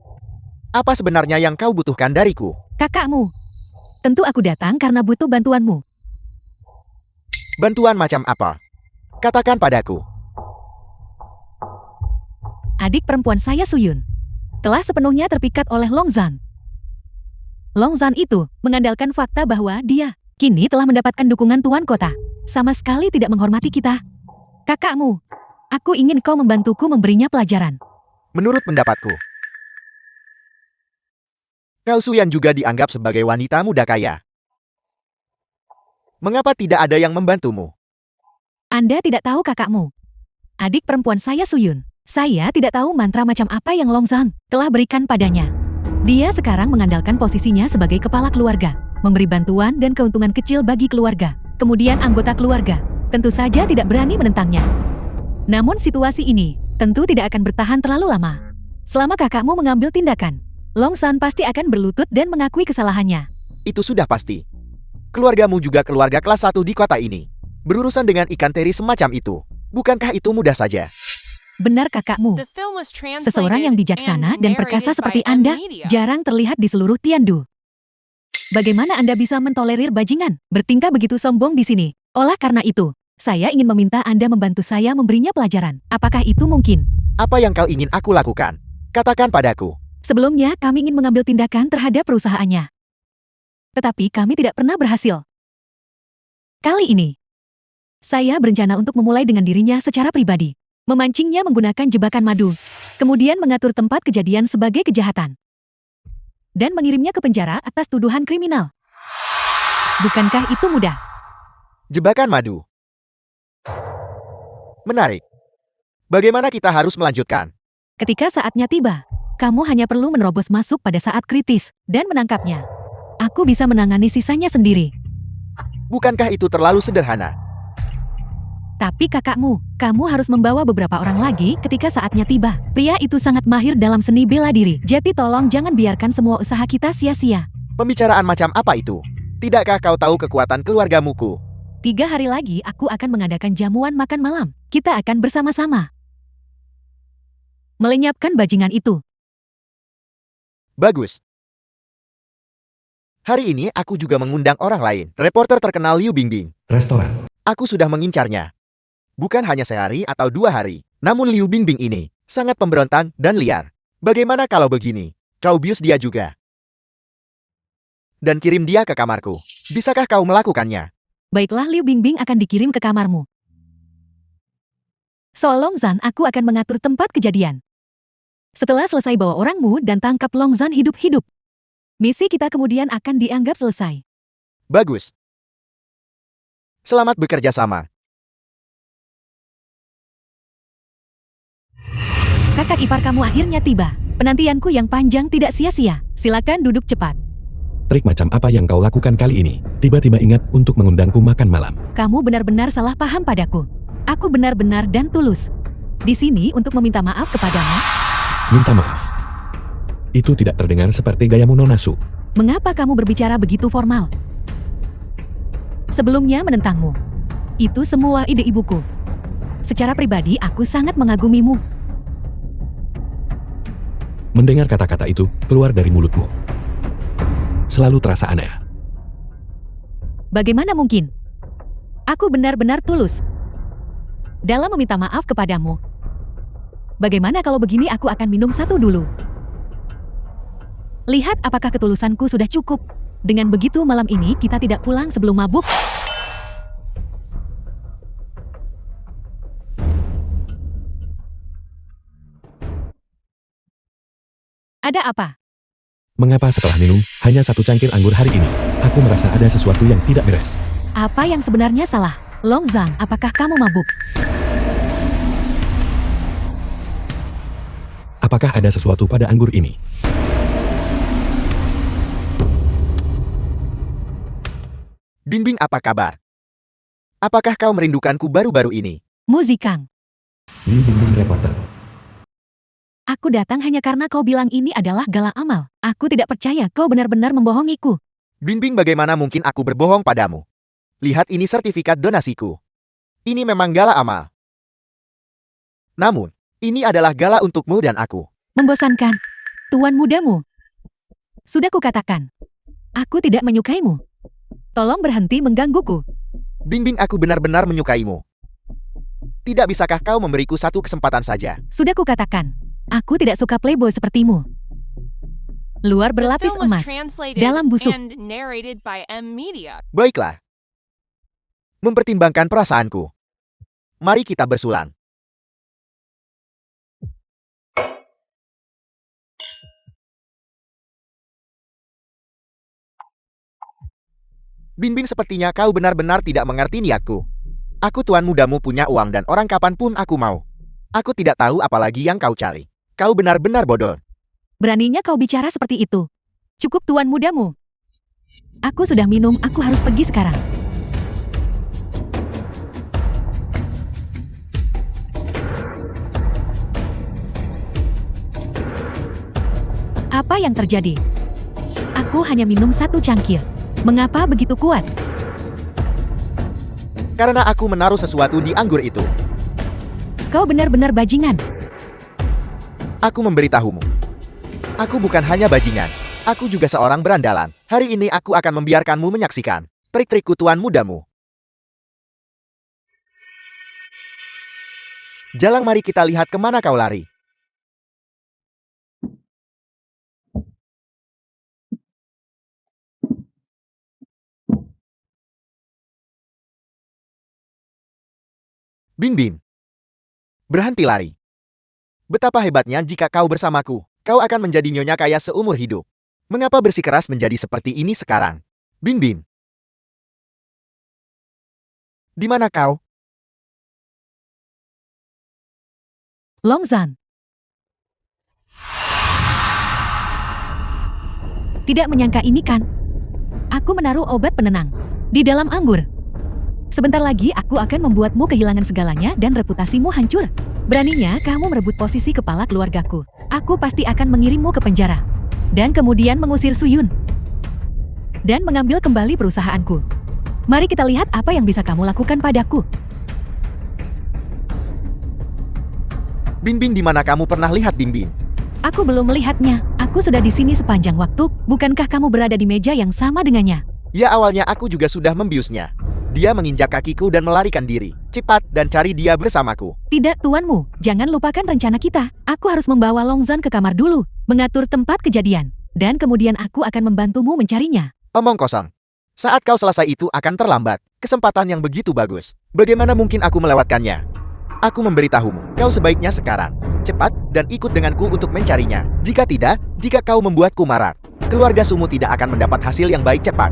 apa sebenarnya yang kau butuhkan dariku? Kakakmu. Tentu aku datang karena butuh bantuanmu. Bantuan macam apa? Katakan padaku. Adik perempuan saya Suyun telah sepenuhnya terpikat oleh Longzhan. Longzhan itu mengandalkan fakta bahwa dia kini telah mendapatkan dukungan Tuan Kota. Sama sekali tidak menghormati kita. Kakakmu, aku ingin kau membantuku memberinya pelajaran. Menurut pendapatku, Kau Suyan juga dianggap sebagai wanita muda kaya. Mengapa tidak ada yang membantumu? Anda tidak tahu kakakmu. Adik perempuan saya Suyun. Saya tidak tahu mantra macam apa yang Longzhan telah berikan padanya. Dia sekarang mengandalkan posisinya sebagai kepala keluarga, memberi bantuan dan keuntungan kecil bagi keluarga. Kemudian anggota keluarga tentu saja tidak berani menentangnya. Namun situasi ini tentu tidak akan bertahan terlalu lama. Selama kakakmu mengambil tindakan, Longzhan pasti akan berlutut dan mengakui kesalahannya. Itu sudah pasti. Keluargamu juga keluarga kelas 1 di kota ini. Berurusan dengan ikan teri semacam itu. Bukankah itu mudah saja? Benar kakakmu. Seseorang yang bijaksana dan perkasa seperti Anda jarang terlihat di seluruh Tiandu. Bagaimana Anda bisa mentolerir bajingan bertingkah begitu sombong di sini? Oleh karena itu, saya ingin meminta Anda membantu saya memberinya pelajaran. Apakah itu mungkin? Apa yang kau ingin aku lakukan? Katakan padaku. Sebelumnya kami ingin mengambil tindakan terhadap perusahaannya. Tetapi kami tidak pernah berhasil. Kali ini, saya berencana untuk memulai dengan dirinya secara pribadi. Memancingnya menggunakan jebakan madu, kemudian mengatur tempat kejadian sebagai kejahatan, dan mengirimnya ke penjara atas tuduhan kriminal. Bukankah itu mudah? Jebakan madu. Menarik. Bagaimana kita harus melanjutkan? Ketika saatnya tiba, kamu hanya perlu menerobos masuk pada saat kritis dan menangkapnya. Aku bisa menangani sisanya sendiri. Bukankah itu terlalu sederhana? Tapi kakakmu, kamu harus membawa beberapa orang lagi ketika saatnya tiba. Pria itu sangat mahir dalam seni bela diri. Jadi tolong jangan biarkan semua usaha kita sia-sia. Pembicaraan macam apa itu? Tidakkah kau tahu kekuatan keluargamuku? 3 hari lagi aku akan mengadakan jamuan makan malam. Kita akan bersama-sama melenyapkan bajingan itu. Bagus. Hari ini aku juga mengundang orang lain. Reporter terkenal Liu Bingbing. Restoran. Aku sudah mengincarnya. Bukan hanya sehari atau 2 hari. Namun Liu Bingbing ini sangat pemberontak dan liar. Bagaimana kalau begini? Kau bius dia juga. Dan kirim dia ke kamarku. Bisakah kau melakukannya? Baiklah, Liu Bingbing akan dikirim ke kamarmu. Soal Longzhan, aku akan mengatur tempat kejadian. Setelah selesai bawa orangmu dan tangkap Longzhan hidup-hidup. Misi kita kemudian akan dianggap selesai. Bagus. Selamat bekerja sama. Kakak ipar kamu akhirnya tiba. Penantianku yang panjang tidak sia-sia. Silakan duduk cepat. Trik macam apa yang kau lakukan kali ini? Tiba-tiba ingat untuk mengundangku makan malam. Kamu benar-benar salah paham padaku. Aku benar-benar dan tulus di sini untuk meminta maaf kepadamu. Minta maaf. Itu tidak terdengar seperti gayamu Nona Su. Mengapa kamu berbicara begitu formal? Sebelumnya menentangmu. Itu semua ide ibuku. Secara pribadi aku sangat mengagumimu. Mendengar kata-kata itu keluar dari mulutmu, selalu terasa aneh. Bagaimana mungkin? Aku benar-benar tulus dalam meminta maaf kepadamu. Bagaimana kalau begini aku akan minum satu dulu. Lihat apakah ketulusanku sudah cukup. Dengan begitu malam ini kita tidak pulang sebelum mabuk. Ada apa? Mengapa setelah minum hanya satu cangkir anggur hari ini, aku merasa ada sesuatu yang tidak beres. Apa yang sebenarnya salah? Longzang, apakah kamu mabuk? Apakah ada sesuatu pada anggur ini? Bingbing, apa kabar? Apakah kau merindukanku baru-baru ini? Muzikang, Bingbing reporter. aku datang hanya karena kau bilang ini adalah gala amal. Aku tidak percaya kau benar-benar membohongiku. Bingbing, bagaimana mungkin aku berbohong padamu? Lihat, ini sertifikat donasiku. Ini memang gala amal. Namun, ini adalah gala untukmu dan aku. Membosankan. Tuan mudamu. Sudah kukatakan. Aku tidak menyukaimu. Tolong berhenti menggangguku. Bingbing, aku benar-benar menyukaimu. Tidak bisakah kau memberiku satu kesempatan saja? Sudah kukatakan. Aku tidak suka playboy sepertimu. Luar The berlapis film was emas, translated dalam busuk. and narrated by M Media. Baiklah. Mempertimbangkan perasaanku. Mari kita bersulan. Bingbing, sepertinya kau benar-benar tidak mengerti niatku. Aku tuan mudamu, punya uang dan orang kapanpun aku mau. Aku tidak tahu apalagi yang kau cari. Kau benar-benar bodoh. Beraninya kau bicara seperti itu. Cukup tuan mudamu. Aku sudah minum, aku harus pergi sekarang. Apa yang terjadi? Aku hanya minum satu cangkir. Mengapa begitu kuat? Karena aku menaruh sesuatu di anggur itu. Kau benar-benar bajingan. Aku memberitahumu. Aku bukan hanya bajingan. Aku juga seorang berandalan. Hari ini aku akan membiarkanmu menyaksikan trik-trikku tuan mudamu. Jalang, mari kita lihat kemana kau lari. Bingbing, berhenti lari. Betapa hebatnya jika kau bersamaku, kau akan menjadi nyonya kaya seumur hidup. Mengapa bersikeras menjadi seperti ini sekarang? Bingbing, di mana kau? Longzan. Tidak menyangka ini kan? Aku menaruh obat penenang di dalam anggur. Sebentar lagi aku akan membuatmu kehilangan segalanya dan reputasimu hancur. Beraninya kamu merebut posisi kepala keluargaku. Aku pasti akan mengirimmu ke penjara. Dan kemudian mengusir Suyun. Dan mengambil kembali perusahaanku. Mari kita lihat apa yang bisa kamu lakukan padaku. Bingbing, di mana kamu pernah lihat Bingbing? Aku belum melihatnya. Aku sudah di sini sepanjang waktu. Bukankah kamu berada di meja yang sama dengannya? Ya, awalnya aku juga sudah membiusnya. Dia menginjak kakiku dan melarikan diri. Cepat dan cari dia bersamaku. Tidak, tuanmu. Jangan lupakan rencana kita. Aku harus membawa Longzan ke kamar dulu, mengatur tempat kejadian. Dan kemudian aku akan membantumu mencarinya. Omong kosong. Saat kau selesai itu akan terlambat. Kesempatan yang begitu bagus. Bagaimana mungkin aku melewatkannya? Aku memberitahumu. Kau sebaiknya sekarang cepat dan ikut denganku untuk mencarinya. Jika tidak, jika kau membuatku marah, keluarga Sumu tidak akan mendapat hasil yang baik cepat.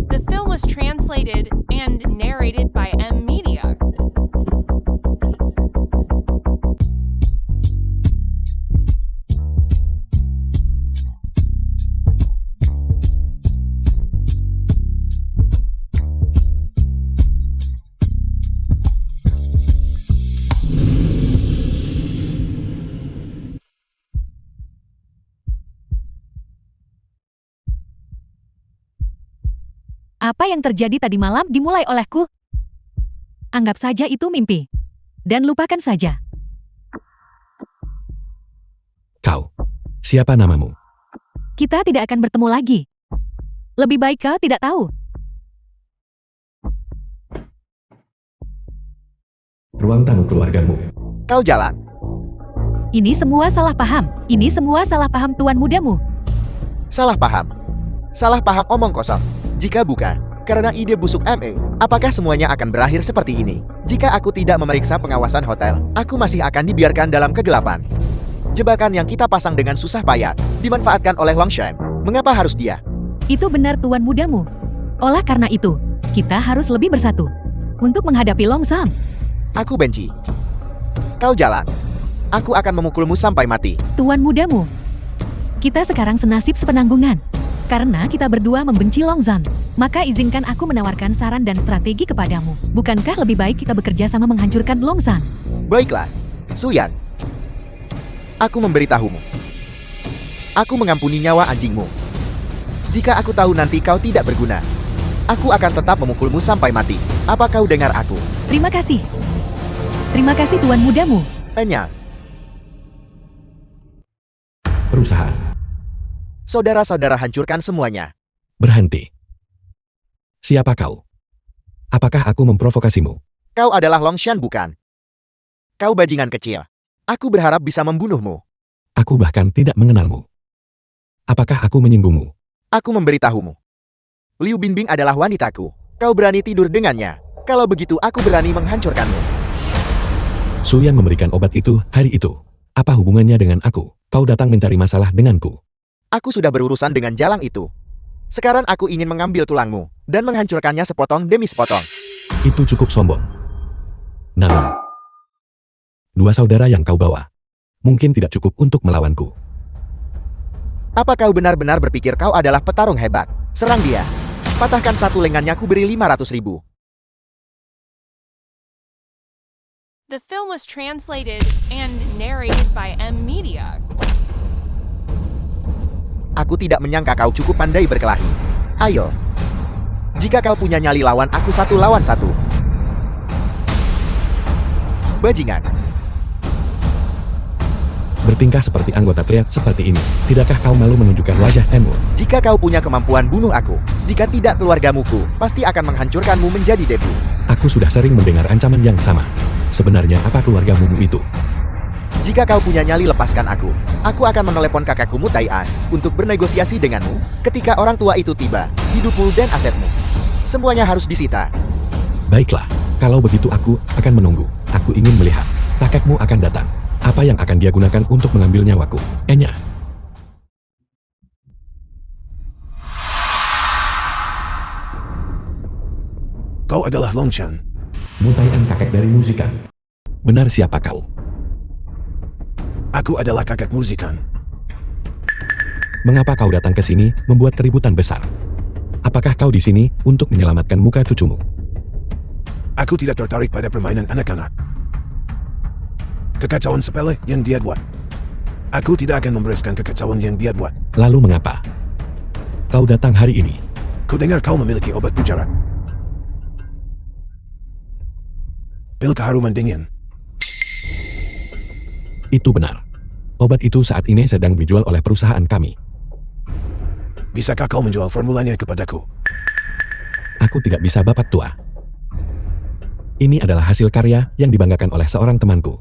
The film was translated and narrated by M Media. Apa yang terjadi tadi malam dimulai olehku? Anggap saja itu mimpi. Dan lupakan saja. Kau. Siapa namamu? Kita tidak akan bertemu lagi. Lebih baik kau tidak tahu. Ruang tamu keluargamu. Kau jalan. Ini semua salah paham. Ini semua salah paham tuan mudamu. Salah paham. Salah paham omong kosong. Jika bukan, karena ide busuk ME, apakah semuanya akan berakhir seperti ini? Jika aku tidak memeriksa pengawasan hotel, aku masih akan dibiarkan dalam kegelapan. Jebakan yang kita pasang dengan susah payah, dimanfaatkan oleh Longshan. Mengapa harus dia? Itu benar tuan mudamu. Oleh karena itu, kita harus lebih bersatu. Untuk menghadapi Longsam. Aku benci. Kau jalan. Aku akan memukulmu sampai mati. Tuan mudamu. Kita sekarang senasib sepenanggungan. Karena kita berdua membenci Longzan, maka izinkan aku menawarkan saran dan strategi kepadamu. Bukankah lebih baik kita bekerja sama menghancurkan Longzan? Baiklah, Suyan. Aku memberitahumu. Aku mengampuni nyawa anjingmu. Jika aku tahu nanti kau tidak berguna, aku akan tetap memukulmu sampai mati. Apa kau dengar aku? Terima kasih. Terima kasih tuan mudamu. Enya, Perusahaan. saudara-saudara hancurkan semuanya. Berhenti. Siapa kau? Apakah aku memprovokasimu? Kau adalah Longshan bukan? Kau bajingan kecil. Aku berharap bisa membunuhmu. Aku bahkan tidak mengenalmu. Apakah aku menyinggungmu? Aku memberitahumu. Liu Binbing adalah wanitaku. Kau berani tidur dengannya. Kalau begitu aku berani menghancurkanmu. Suyan memberikan obat itu hari itu. Apa hubungannya dengan aku? Kau datang mencari masalah denganku. Aku sudah berurusan dengan jalang itu. Sekarang aku ingin mengambil tulangmu dan menghancurkannya sepotong demi sepotong. Itu cukup sombong. Namun, dua saudara yang kau bawa mungkin tidak cukup untuk melawanku. Apa kau benar-benar berpikir kau adalah petarung hebat? Serang dia. Patahkan satu lengannya, ku beri 500.000. The film was translated and narrated by M Media. Aku tidak menyangka kau cukup pandai berkelahi. Ayo. Jika kau punya nyali, lawan aku 1 lawan 1. Bajingan. Bertingkah seperti anggota triad seperti ini. Tidakkah kau malu menunjukkan wajah Emur? Jika kau punya kemampuan, bunuh aku. Jika tidak, keluargamuku pasti akan menghancurkanmu menjadi debu. Aku sudah sering mendengar ancaman yang sama. Sebenarnya apa keluargamu itu? Jika kau punya nyali, lepaskan aku. Aku akan menelepon kakakku Mutai'an untuk bernegosiasi denganmu. Ketika orang tua itu tiba, hidupmu dan asetmu semuanya harus disita. Baiklah, kalau begitu aku akan menunggu. Aku ingin melihat. Kakekmu akan datang. Apa yang akan dia gunakan untuk mengambil nyawaku? Enya. Kau adalah Longshan. Mutai'an, kakek dari Musikan. Benar, siapa kau? Aku adalah kakek Musikan. Mengapa kau datang ke sini membuat keributan besar? Apakah kau di sini untuk menyelamatkan muka cucumu? Aku tidak tertarik pada permainan anak-anak. Kekacauan sepele yang dia buat. Aku tidak akan membereskan kekacauan yang dia buat. Lalu mengapa kau datang hari ini? Ku dengar kau memiliki obat mujarab. Pil keharuman dingin. Itu benar. Obat itu saat ini sedang dijual oleh perusahaan kami. Bisakah kau menjual formulanya kepadaku? Aku tidak bisa, bapak tua. Ini adalah hasil karya yang dibanggakan oleh seorang temanku.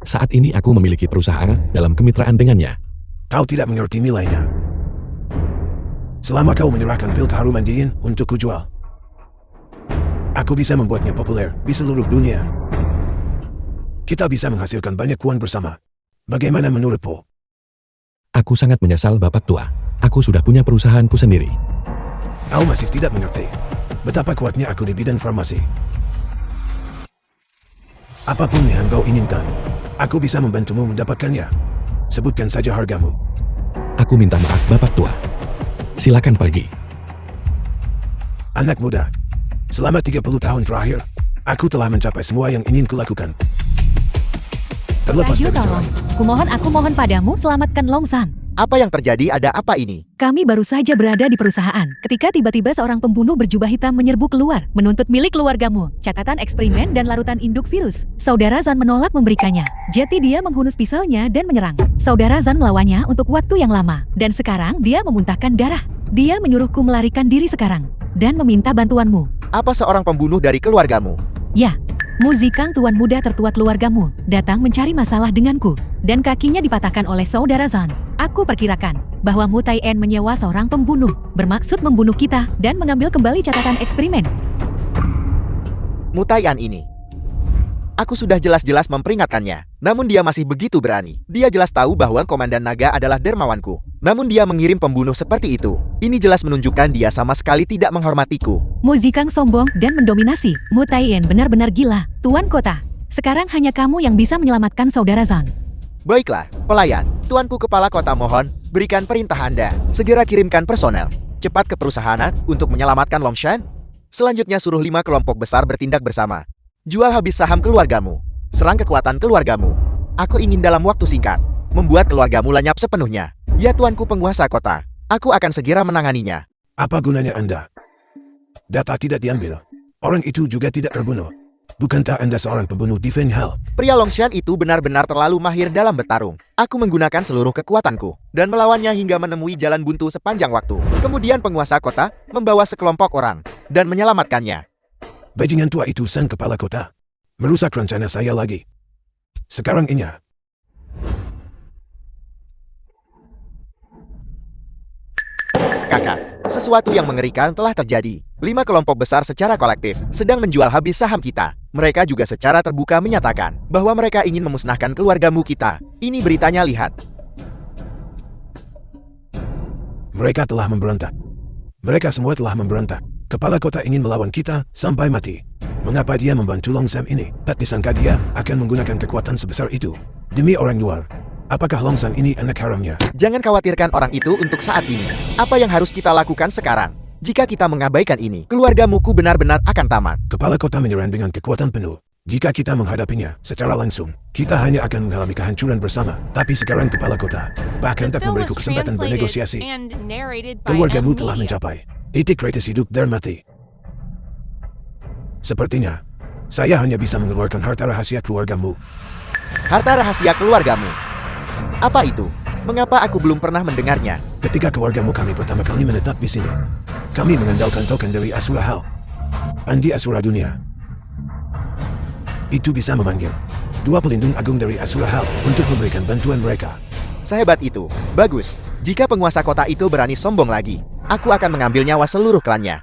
Saat ini aku memiliki perusahaan dalam kemitraan dengannya. Kau tidak mengerti nilainya. Selama kau menyerahkan pil keharuman dingin untuk kujual, aku bisa membuatnya populer di seluruh dunia. Kita bisa menghasilkan banyak uang bersama. Bagaimana menurutmu? Aku sangat menyesal Bapak Tua. Aku sudah punya perusahaanku sendiri. Kau masih tidak mengerti betapa kuatnya aku di bidang farmasi. Apapun yang kau inginkan, aku bisa membantumu mendapatkannya. Sebutkan saja hargamu. Aku minta maaf Bapak Tua. Silakan pergi. Anak muda, selama 30 tahun terakhir, aku telah mencapai semua yang ingin kulakukan. Terlepas Rayu, dari tolong. jalan, Aku mohon padamu, selamatkan Longsan. Apa yang terjadi? Ada apa ini? Kami baru saja berada di perusahaan, ketika tiba-tiba seorang pembunuh berjubah hitam menyerbu keluar, menuntut milik keluargamu, catatan eksperimen dan larutan induk virus. Saudara Zan menolak memberikannya. Jadi dia menghunus pisaunya dan menyerang. Saudara Zan melawannya untuk waktu yang lama, dan sekarang dia memuntahkan darah. Dia menyuruhku melarikan diri sekarang, dan meminta bantuanmu. Apa seorang pembunuh dari keluargamu? Ya, Muzikang tuan muda tertua keluargamu, datang mencari masalah denganku, dan kakinya dipatahkan oleh saudara Zan. Aku perkirakan bahwa Mu Tai-en menyewa seorang pembunuh, bermaksud membunuh kita dan mengambil kembali catatan eksperimen. Mu Tai-en ini. Aku sudah jelas-jelas memperingatkannya, namun dia masih begitu berani. Dia jelas tahu bahwa Komandan Naga adalah dermawanku, namun dia mengirim pembunuh seperti itu. Ini jelas menunjukkan dia sama sekali tidak menghormatiku. Muzikang sombong dan mendominasi. Mu Tai-en benar-benar gila. Tuan kota, sekarang hanya kamu yang bisa menyelamatkan saudara Zan. Baiklah, pelayan. Tuanku kepala kota mohon, berikan perintah Anda. Segera kirimkan personel. Cepat ke perusahaan untuk menyelamatkan Longshan. Selanjutnya suruh 5 kelompok besar bertindak bersama. Jual habis saham keluargamu. Serang kekuatan keluargamu. Aku ingin dalam waktu singkat membuat keluargamu lenyap sepenuhnya. Ya tuanku penguasa kota, aku akan segera menanganinya. Apa gunanya Anda? Data tidak diambil. Orang itu juga tidak terbunuh. Bukankah Anda seorang pembunuh di Feng Hao? Pria Longshan itu benar-benar terlalu mahir dalam bertarung. Aku menggunakan seluruh kekuatanku dan melawannya hingga menemui jalan buntu sepanjang waktu. Kemudian penguasa kota membawa sekelompok orang dan menyelamatkannya. Bajingan tua itu sang kepala kota. Merusak rencana saya lagi. Sekarang ini. Kakak, sesuatu yang mengerikan telah terjadi. 5 kelompok besar secara kolektif sedang menjual habis saham kita. Mereka juga secara terbuka menyatakan bahwa mereka ingin memusnahkan keluargamu kita. Ini beritanya, lihat. Mereka telah memberontak. Mereka semua telah memberontak. Kepala kota ingin melawan kita sampai mati. Mengapa dia membantu Longshan ini? Tak disangka dia akan menggunakan kekuatan sebesar itu demi orang luar. Apakah Longshan ini anak haramnya? Jangan khawatirkan orang itu untuk saat ini. Apa yang harus kita lakukan sekarang? Jika kita mengabaikan ini, keluarga Muku benar-benar akan tamat. Kepala kota menyerang dengan kekuatan penuh. Jika kita menghadapinya secara langsung, kita hanya akan mengalami kehancuran bersama. Tapi sekarang kepala kota bahkan tak memberiku kesempatan bernegosiasi. Keluargamu telah mencapai titik kritis hidup dan mati. Sepertinya, saya hanya bisa mengeluarkan harta rahasia keluargamu. Harta rahasia keluargamu? Apa itu? Mengapa aku belum pernah mendengarnya? Ketika keluargamu kami pertama kali menetap di sini, kami mengandalkan token dari Asura Hal. Andi Asura Dunia. Itu bisa memanggil 2 pelindung agung dari Asura Hal untuk memberikan bantuan mereka. Sehebat itu. Bagus. Jika penguasa kota itu berani sombong lagi, aku akan mengambil nyawa seluruh klannya.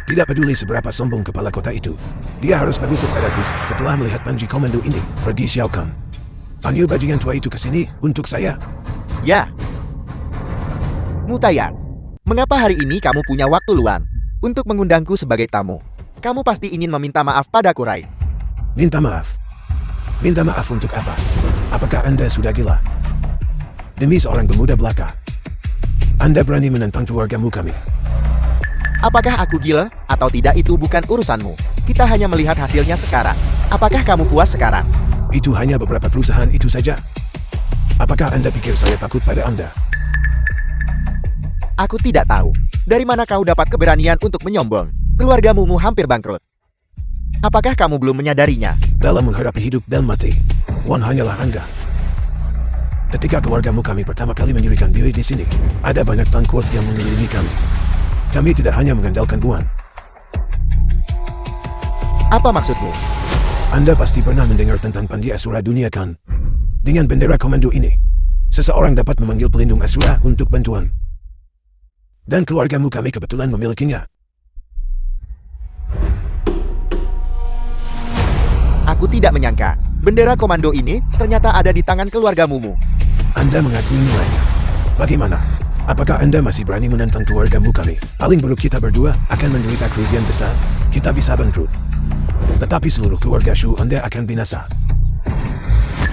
Tidak peduli seberapa sombong kepala kota itu, dia harus berlutut padaku setelah melihat Panji Komando ini pergi Xiao Kang. Panggil bajingan tua itu ke sini untuk saya. Ya. Mu Tai-en, mengapa hari ini kamu punya waktu luang untuk mengundangku sebagai tamu? Kamu pasti ingin meminta maaf padaku, Rai. Minta maaf? Minta maaf untuk apa? Apakah Anda sudah gila? Demi seorang pemuda belaka, Anda berani menentang keluargamu kami. Apakah aku gila atau tidak itu bukan urusanmu. Kita hanya melihat hasilnya sekarang. Apakah kamu puas sekarang? Itu hanya beberapa perusahaan itu saja. Apakah Anda pikir saya takut pada Anda? Aku tidak tahu. Dari mana kau dapat keberanian untuk menyombong? Keluargamu hampir bangkrut. Apakah kamu belum menyadarinya? Dalam menghadapi hidup dan mati, Wan hanyalah Anda. Ketika keluargamu kami pertama kali mendirikan diri di sini, ada banyak tan kuat yang mengelilingi kami. Kami tidak hanya mengandalkan Wan. Apa maksudmu? Anda pasti pernah mendengar tentang Pandi Asura Dunia kan? Dengan bendera komando ini, seseorang dapat memanggil pelindung Asura untuk bantuan. Dan keluargamu kami kebetulan memilikinya. Aku tidak menyangka, bendera komando ini ternyata ada di tangan keluargamu. Anda mengakui nilainya. Bagaimana? Apakah Anda masih berani menentang keluargamu kami? Paling buruk kita berdua akan menderita kerugian besar. Kita bisa bangkrut. Tetapi seluruh keluarga Shu Anda akan binasa.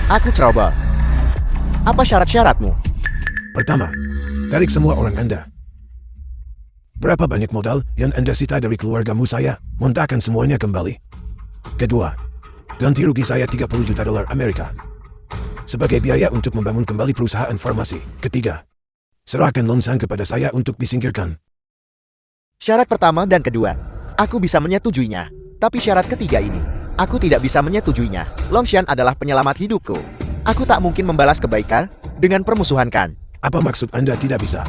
Aku coba. Apa syarat-syaratmu? Pertama, tarik semua orang Anda. Berapa banyak modal yang Anda sita dari keluargamu saya? Muntahkan semuanya kembali. Kedua, ganti rugi saya 30 juta dolar Amerika sebagai biaya untuk membangun kembali perusahaan farmasi. Ketiga, serahkan Longshan kepada saya untuk disingkirkan. Syarat pertama dan kedua, aku bisa menyetujuinya. Tapi syarat ketiga ini, aku tidak bisa menyetujuinya. Longshan adalah penyelamat hidupku. Aku tak mungkin membalas kebaikan dengan permusuhan kan. Apa maksud Anda tidak bisa?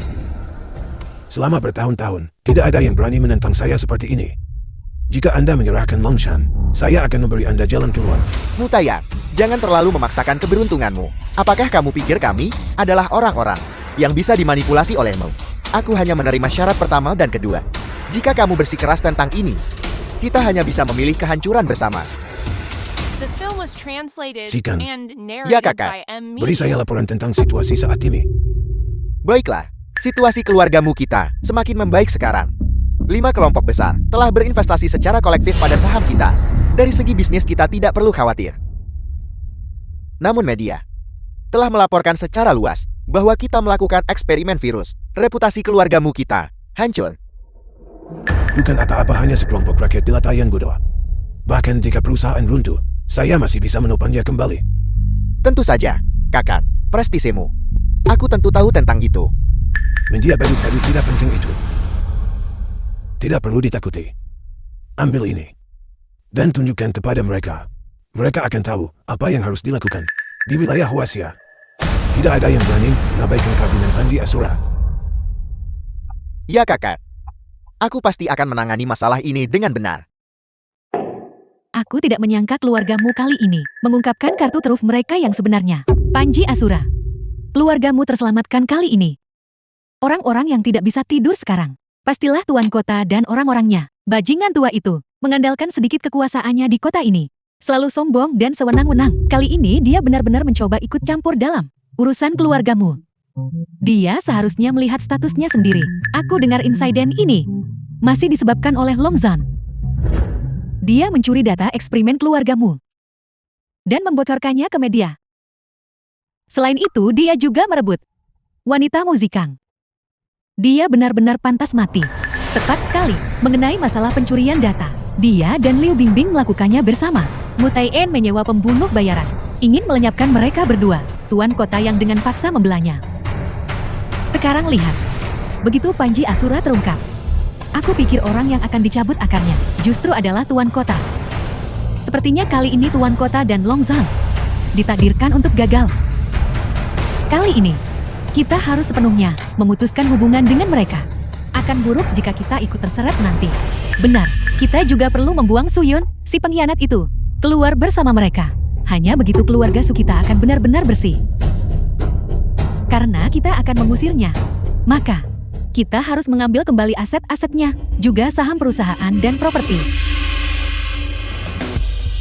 Selama bertahun-tahun, tidak ada yang berani menentang saya seperti ini. Jika Anda menyerahkan Longshan, saya akan memberi Anda jalan keluar. Mutaya, jangan terlalu memaksakan keberuntunganmu. Apakah kamu pikir kami adalah orang-orang yang bisa dimanipulasi olehmu? Aku hanya menerima syarat pertama dan kedua. Jika kamu bersikeras tentang ini, kita hanya bisa memilih kehancuran bersama. The film was translated Sikan. and Ya, narrated Kakak. by M. Beri saya laporan tentang situasi saat ini. Baiklah, situasi keluargamu kita semakin membaik sekarang. 5 kelompok besar telah berinvestasi secara kolektif pada saham kita. Dari segi bisnis kita tidak perlu khawatir. Namun media telah melaporkan secara luas bahwa kita melakukan eksperimen virus. Reputasi keluargamu kita hancur. Bukan apa-apa, hanya sekelompok rakyat jelata yang bodoh. Bahkan jika perusahaan runtuh, saya masih bisa menopangnya kembali. Tentu saja, kakak, prestisemu. Aku tentu tahu tentang itu. Media baru tidak penting itu. Tidak perlu ditakuti. Ambil ini. Dan tunjukkan kepada mereka. Mereka akan tahu apa yang harus dilakukan. Di wilayah Huasia, tidak ada yang berani mengabaikan kagunan Pandi Asura. Ya kakak. Aku pasti akan menangani masalah ini dengan benar. Aku tidak menyangka keluargamu kali ini mengungkapkan kartu truf mereka yang sebenarnya. Panji Asura. Keluargamu terselamatkan kali ini. Orang-orang yang tidak bisa tidur sekarang. Pastilah tuan kota dan orang-orangnya. Bajingan tua itu mengandalkan sedikit kekuasaannya di kota ini. Selalu sombong dan sewenang-wenang. Kali ini dia benar-benar mencoba ikut campur dalam urusan keluargamu. Dia seharusnya melihat statusnya sendiri. Aku dengar insiden ini masih disebabkan oleh Longshan. Dia mencuri data eksperimen keluargamu dan membocorkannya ke media. Selain itu, dia juga merebut wanita Muzikang. Dia benar-benar pantas mati. Tepat sekali mengenai masalah pencurian data. Dia dan Liu Bingbing melakukannya bersama. Mutaien menyewa pembunuh bayaran, ingin melenyapkan mereka berdua. Tuan kota yang dengan paksa membelanya. Sekarang lihat, begitu Panji Asura terungkap, aku pikir orang yang akan dicabut akarnya justru adalah tuan kota. Sepertinya kali ini tuan kota dan Longshan ditakdirkan untuk gagal. Kali ini, kita harus sepenuhnya memutuskan hubungan dengan mereka. Akan buruk jika kita ikut terseret nanti. Benar, kita juga perlu membuang Suyun, si pengkhianat itu, keluar bersama mereka. Hanya begitu keluarga Su kita akan benar-benar bersih. Karena kita akan mengusirnya, maka kita harus mengambil kembali aset-asetnya, juga saham perusahaan dan properti.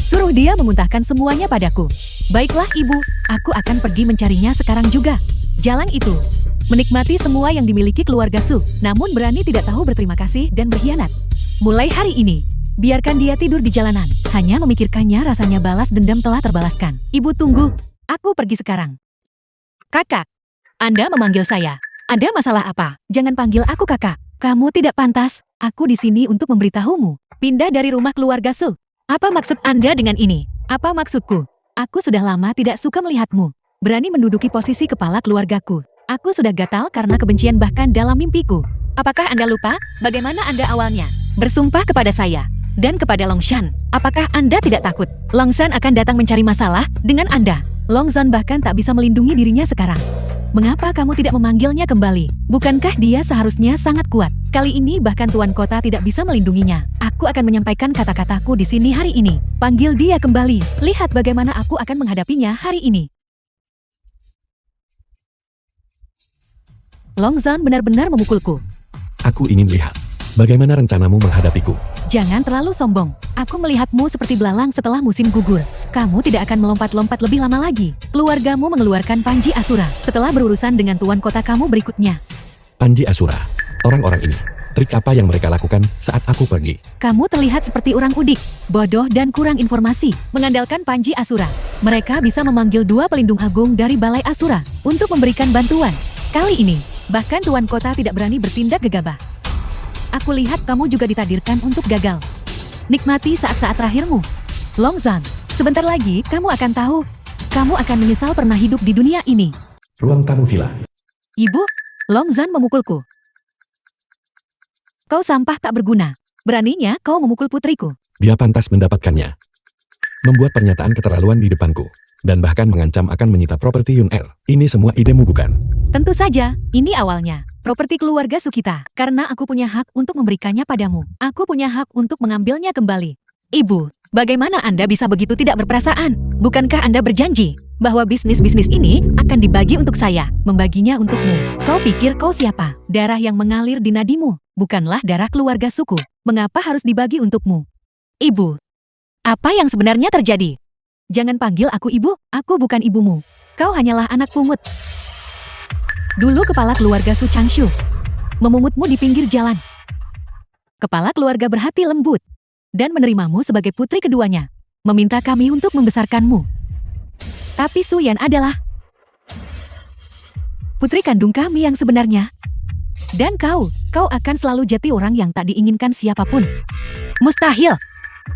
Suruh dia memuntahkan semuanya padaku. Baiklah ibu, aku akan pergi mencarinya sekarang juga. Jalan itu, menikmati semua yang dimiliki keluarga Su, namun berani tidak tahu berterima kasih dan berkhianat. Mulai hari ini, biarkan dia tidur di jalanan. Hanya memikirkannya rasanya balas dendam telah terbalaskan. Ibu tunggu, aku pergi sekarang. Kakak. Anda memanggil saya. Ada masalah apa? Jangan panggil aku kakak. Kamu tidak pantas. Aku di sini untuk memberitahumu. Pindah dari rumah keluarga Su. Apa maksud Anda dengan ini? Apa maksudku? Aku sudah lama tidak suka melihatmu. Berani menduduki posisi kepala keluargaku. Aku sudah gatal karena kebencian bahkan dalam mimpiku. Apakah Anda lupa bagaimana Anda awalnya bersumpah kepada saya dan kepada Longshan? Apakah Anda tidak takut Longshan akan datang mencari masalah dengan Anda? Longshan bahkan tak bisa melindungi dirinya sekarang. Mengapa kamu tidak memanggilnya kembali? Bukankah dia seharusnya sangat kuat? Kali ini bahkan Tuan Kota tidak bisa melindunginya. Aku akan menyampaikan kata-kataku di sini hari ini. Panggil dia kembali. Lihat bagaimana aku akan menghadapinya hari ini. Long Zhan benar-benar memukulku. Aku ingin lihat bagaimana rencanamu menghadapiku. Jangan terlalu sombong. Aku melihatmu seperti belalang setelah musim gugur. Kamu tidak akan melompat-lompat lebih lama lagi. Keluargamu mengeluarkan Panji Asura setelah berurusan dengan Tuan Kota kamu berikutnya. Panji Asura. Orang-orang ini, trik apa yang mereka lakukan saat aku pergi? Kamu terlihat seperti orang udik, bodoh dan kurang informasi. Mengandalkan Panji Asura, mereka bisa memanggil 2 pelindung agung dari Balai Asura untuk memberikan bantuan. Kali ini, bahkan Tuan Kota tidak berani bertindak gegabah. Aku lihat kamu juga ditakdirkan untuk gagal. Nikmati saat-saat terakhirmu. Long Zhan, sebentar lagi kamu akan tahu. Kamu akan menyesal pernah hidup di dunia ini. Ruang tamu villa. Ibu, Long Zhan memukulku. Kau sampah tak berguna. Beraninya kau memukul putriku. Dia pantas mendapatkannya. Membuat pernyataan keterlaluan di depanku. Dan bahkan mengancam akan menyita properti Yun Er. Ini semua idemu bukan? Tentu saja, ini awalnya. Properti keluarga Sukita. Karena aku punya hak untuk memberikannya padamu. Aku punya hak untuk mengambilnya kembali. Ibu, bagaimana Anda bisa begitu tidak berperasaan? Bukankah Anda berjanji bahwa bisnis-bisnis ini akan dibagi untuk saya, membaginya untukmu? Kau pikir kau siapa? Darah yang mengalir di nadimu bukanlah darah keluarga suku. Mengapa harus dibagi untukmu? Ibu, apa yang sebenarnya terjadi? Jangan panggil aku ibu, aku bukan ibumu. Kau hanyalah anak pungut. Dulu kepala keluarga Su Changshu memumutmu di pinggir jalan. Kepala keluarga berhati lembut dan menerimamu sebagai putri keduanya, meminta kami untuk membesarkanmu. Tapi Su Yan adalah putri kandung kami yang sebenarnya. Dan kau akan selalu jadi orang yang tak diinginkan siapapun. Mustahil.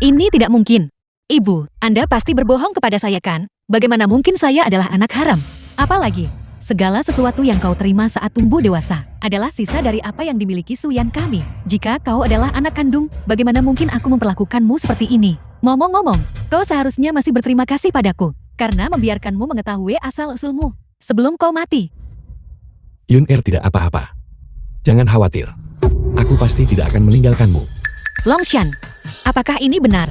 Ini tidak mungkin. Ibu, Anda pasti berbohong kepada saya kan? Bagaimana mungkin saya adalah anak haram? Apalagi, segala sesuatu yang kau terima saat tumbuh dewasa adalah sisa dari apa yang dimiliki Su Yan kami. Jika kau adalah anak kandung, bagaimana mungkin aku memperlakukanmu seperti ini? Ngomong-ngomong, kau seharusnya masih berterima kasih padaku karena membiarkanmu mengetahui asal-usulmu sebelum kau mati. Yun Er tidak apa-apa. Jangan khawatir. Aku pasti tidak akan meninggalkanmu. Longshan, apakah ini benar?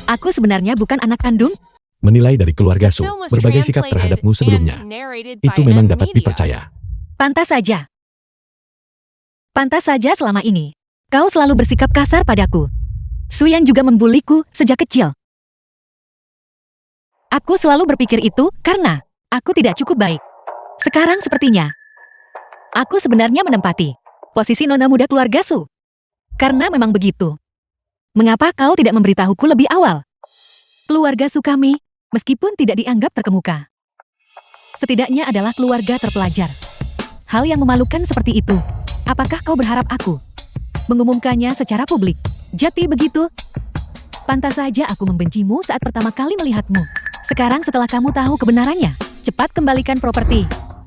Aku sebenarnya bukan anak kandung? Menilai dari keluarga Su, Film was berbagai sikap translated terhadapmu sebelumnya. and narrated by Itu memang dapat N-Media. dipercaya. Pantas saja. Pantas saja selama ini. Kau selalu bersikap kasar padaku. Su Yan juga membuliku sejak kecil. Aku selalu berpikir itu karena aku tidak cukup baik. Sekarang sepertinya aku sebenarnya menempati posisi nona muda keluarga Su. Karena memang begitu. Mengapa kau tidak memberitahuku lebih awal? Keluarga Su kami, meskipun tidak dianggap terkemuka, setidaknya adalah keluarga terpelajar. Hal yang memalukan seperti itu. Apakah kau berharap aku mengumumkannya secara publik? Jadi begitu? Pantas saja aku membencimu saat pertama kali melihatmu. Sekarang setelah kamu tahu kebenarannya, cepat kembalikan properti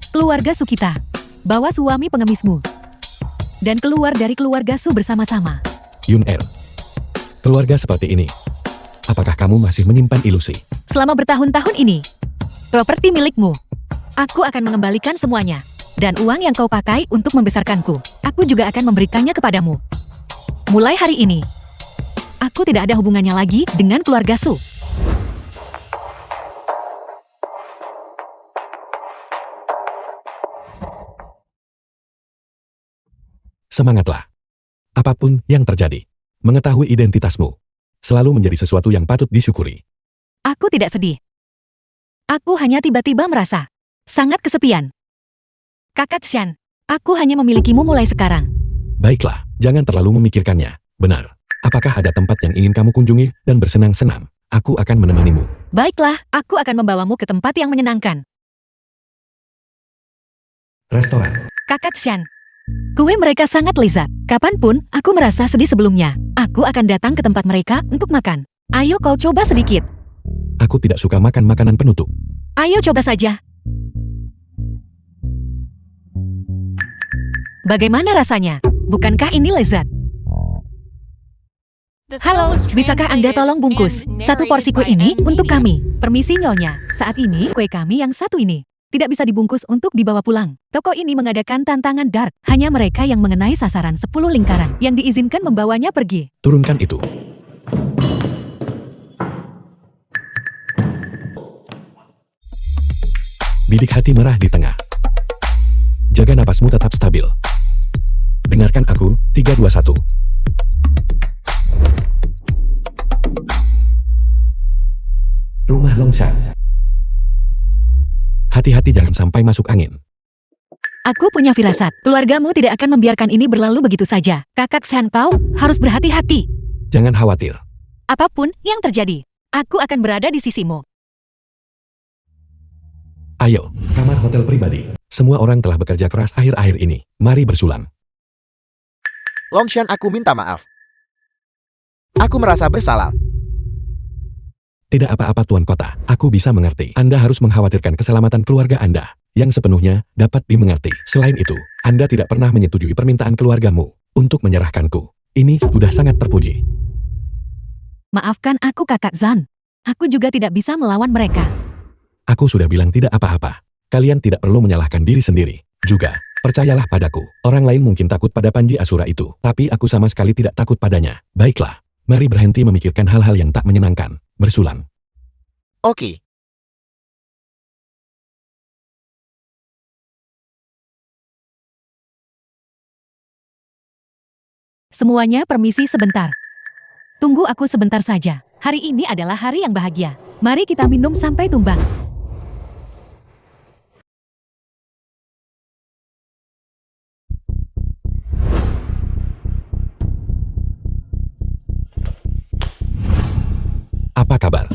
keluarga Sukita. Bawa suami pengemismu dan keluar dari keluarga Su bersama-sama. Yun Er. Keluarga seperti ini. Apakah kamu masih menyimpan ilusi? Selama bertahun-tahun ini, properti milikmu. Aku akan mengembalikan semuanya. Dan uang yang kau pakai untuk membesarkanku, aku juga akan memberikannya kepadamu. Mulai hari ini, aku tidak ada hubungannya lagi dengan keluarga Su. Semangatlah. Apapun yang terjadi, mengetahui identitasmu selalu menjadi sesuatu yang patut disyukuri. Aku tidak sedih. Aku hanya tiba-tiba merasa sangat kesepian. Kakak Shan, aku hanya memilikimu mulai sekarang. Baiklah, jangan terlalu memikirkannya. Benar. Apakah ada tempat yang ingin kamu kunjungi dan bersenang-senang? Aku akan menemanimu. Baiklah, aku akan membawamu ke tempat yang menyenangkan. Restoran. Kakak Shan, kue mereka sangat lezat. Kapanpun aku merasa sedih sebelumnya, aku akan datang ke tempat mereka untuk makan. Ayo kau coba sedikit. Aku tidak suka makan makanan penutup. Ayo coba saja. Bagaimana rasanya? Bukankah ini lezat? The film Halo, was bisakah Anda translated tolong bungkus and satu porsi narrated kue by ini untuk N-Media. kami? Permisi Nyonya, saat ini kue kami yang satu ini. Tidak bisa dibungkus untuk dibawa pulang. Toko ini mengadakan tantangan dark. Hanya mereka yang mengenai sasaran 10 lingkaran yang diizinkan membawanya pergi. Turunkan itu. Bidik hati merah di tengah. Jaga napasmu tetap stabil. Dengarkan aku, 3, 2, 1. Rumah Longshan. Hati-hati jangan sampai masuk angin. Aku punya firasat. Keluargamu tidak akan membiarkan ini berlalu begitu saja. Kakak San, kau harus berhati-hati. Jangan khawatir. Apapun yang terjadi, aku akan berada di sisimu. Ayo, kamar hotel pribadi. Semua orang telah bekerja keras akhir-akhir ini. Mari bersulam. Longshan, aku minta maaf. Aku merasa bersalah. Tidak apa-apa Tuan Kota, aku bisa mengerti. Anda harus mengkhawatirkan keselamatan keluarga Anda, yang sepenuhnya dapat dimengerti. Selain itu, Anda tidak pernah menyetujui permintaan keluargamu untuk menyerahkanku. Ini sudah sangat terpuji. Maafkan aku Kakak Zan. Aku juga tidak bisa melawan mereka. Aku sudah bilang tidak apa-apa. Kalian tidak perlu menyalahkan diri sendiri. Juga, percayalah padaku. Orang lain mungkin takut pada Panji Asura itu, tapi aku sama sekali tidak takut padanya. Baiklah, mari berhenti memikirkan hal-hal yang tak menyenangkan. Bersulam. Oke. Semuanya permisi sebentar. Tunggu aku sebentar saja. Hari ini adalah hari yang bahagia. Mari kita minum sampai tumbang. Apa kabar?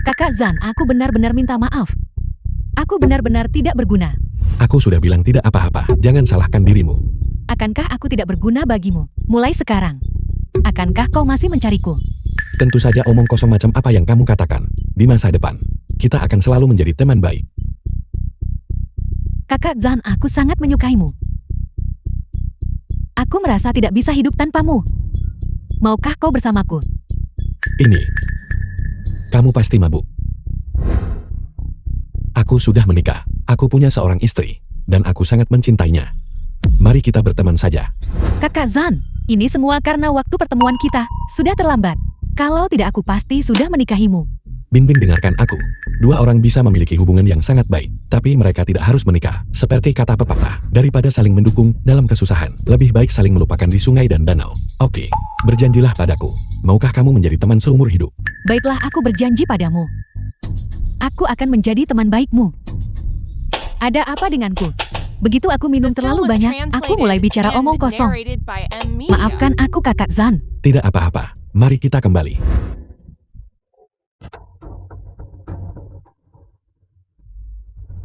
Kakak Zan, aku benar-benar minta maaf. Aku benar-benar tidak berguna. Aku sudah bilang tidak apa-apa. Jangan salahkan dirimu. Akankah aku tidak berguna bagimu? Mulai sekarang. Akankah kau masih mencariku? Tentu saja omong kosong macam apa yang kamu katakan. Di masa depan, kita akan selalu menjadi teman baik. Kakak Zan, aku sangat menyukaimu. Aku merasa tidak bisa hidup tanpamu. Maukah kau bersamaku? Ini. Kamu pasti mabuk. Aku sudah menikah. Aku punya seorang istri. Dan aku sangat mencintainya. Mari kita berteman saja. Kakak Zan, ini semua karena waktu pertemuan kita sudah terlambat. Kalau tidak aku pasti sudah menikahimu. Bingbing, dengarkan aku. Dua orang bisa memiliki hubungan yang sangat baik, tapi mereka tidak harus menikah. Seperti kata pepatah, daripada saling mendukung dalam kesusahan, lebih baik saling melupakan di sungai dan danau. Oke, berjanjilah padaku. Maukah kamu menjadi teman seumur hidup? Baiklah, aku berjanji padamu. Aku akan menjadi teman baikmu. Ada apa denganku? Begitu aku minum terlalu banyak, aku mulai bicara omong kosong. Maafkan aku Kakak Zan. Tidak apa-apa. Mari kita kembali.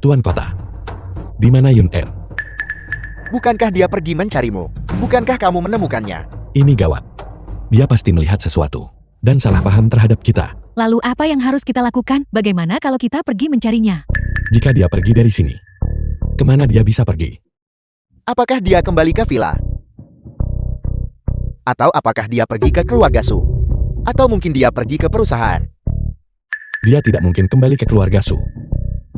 Tuan Kota. Di mana Yun Er? Bukankah dia pergi mencarimu? Bukankah kamu menemukannya? Ini gawat. Dia pasti melihat sesuatu dan salah paham terhadap kita. Lalu apa yang harus kita lakukan? Bagaimana kalau kita pergi mencarinya? Jika dia pergi dari sini, kemana dia bisa pergi? Apakah dia kembali ke villa? Atau apakah dia pergi ke keluarga Su? Atau mungkin dia pergi ke perusahaan? Dia tidak mungkin kembali ke keluarga Su.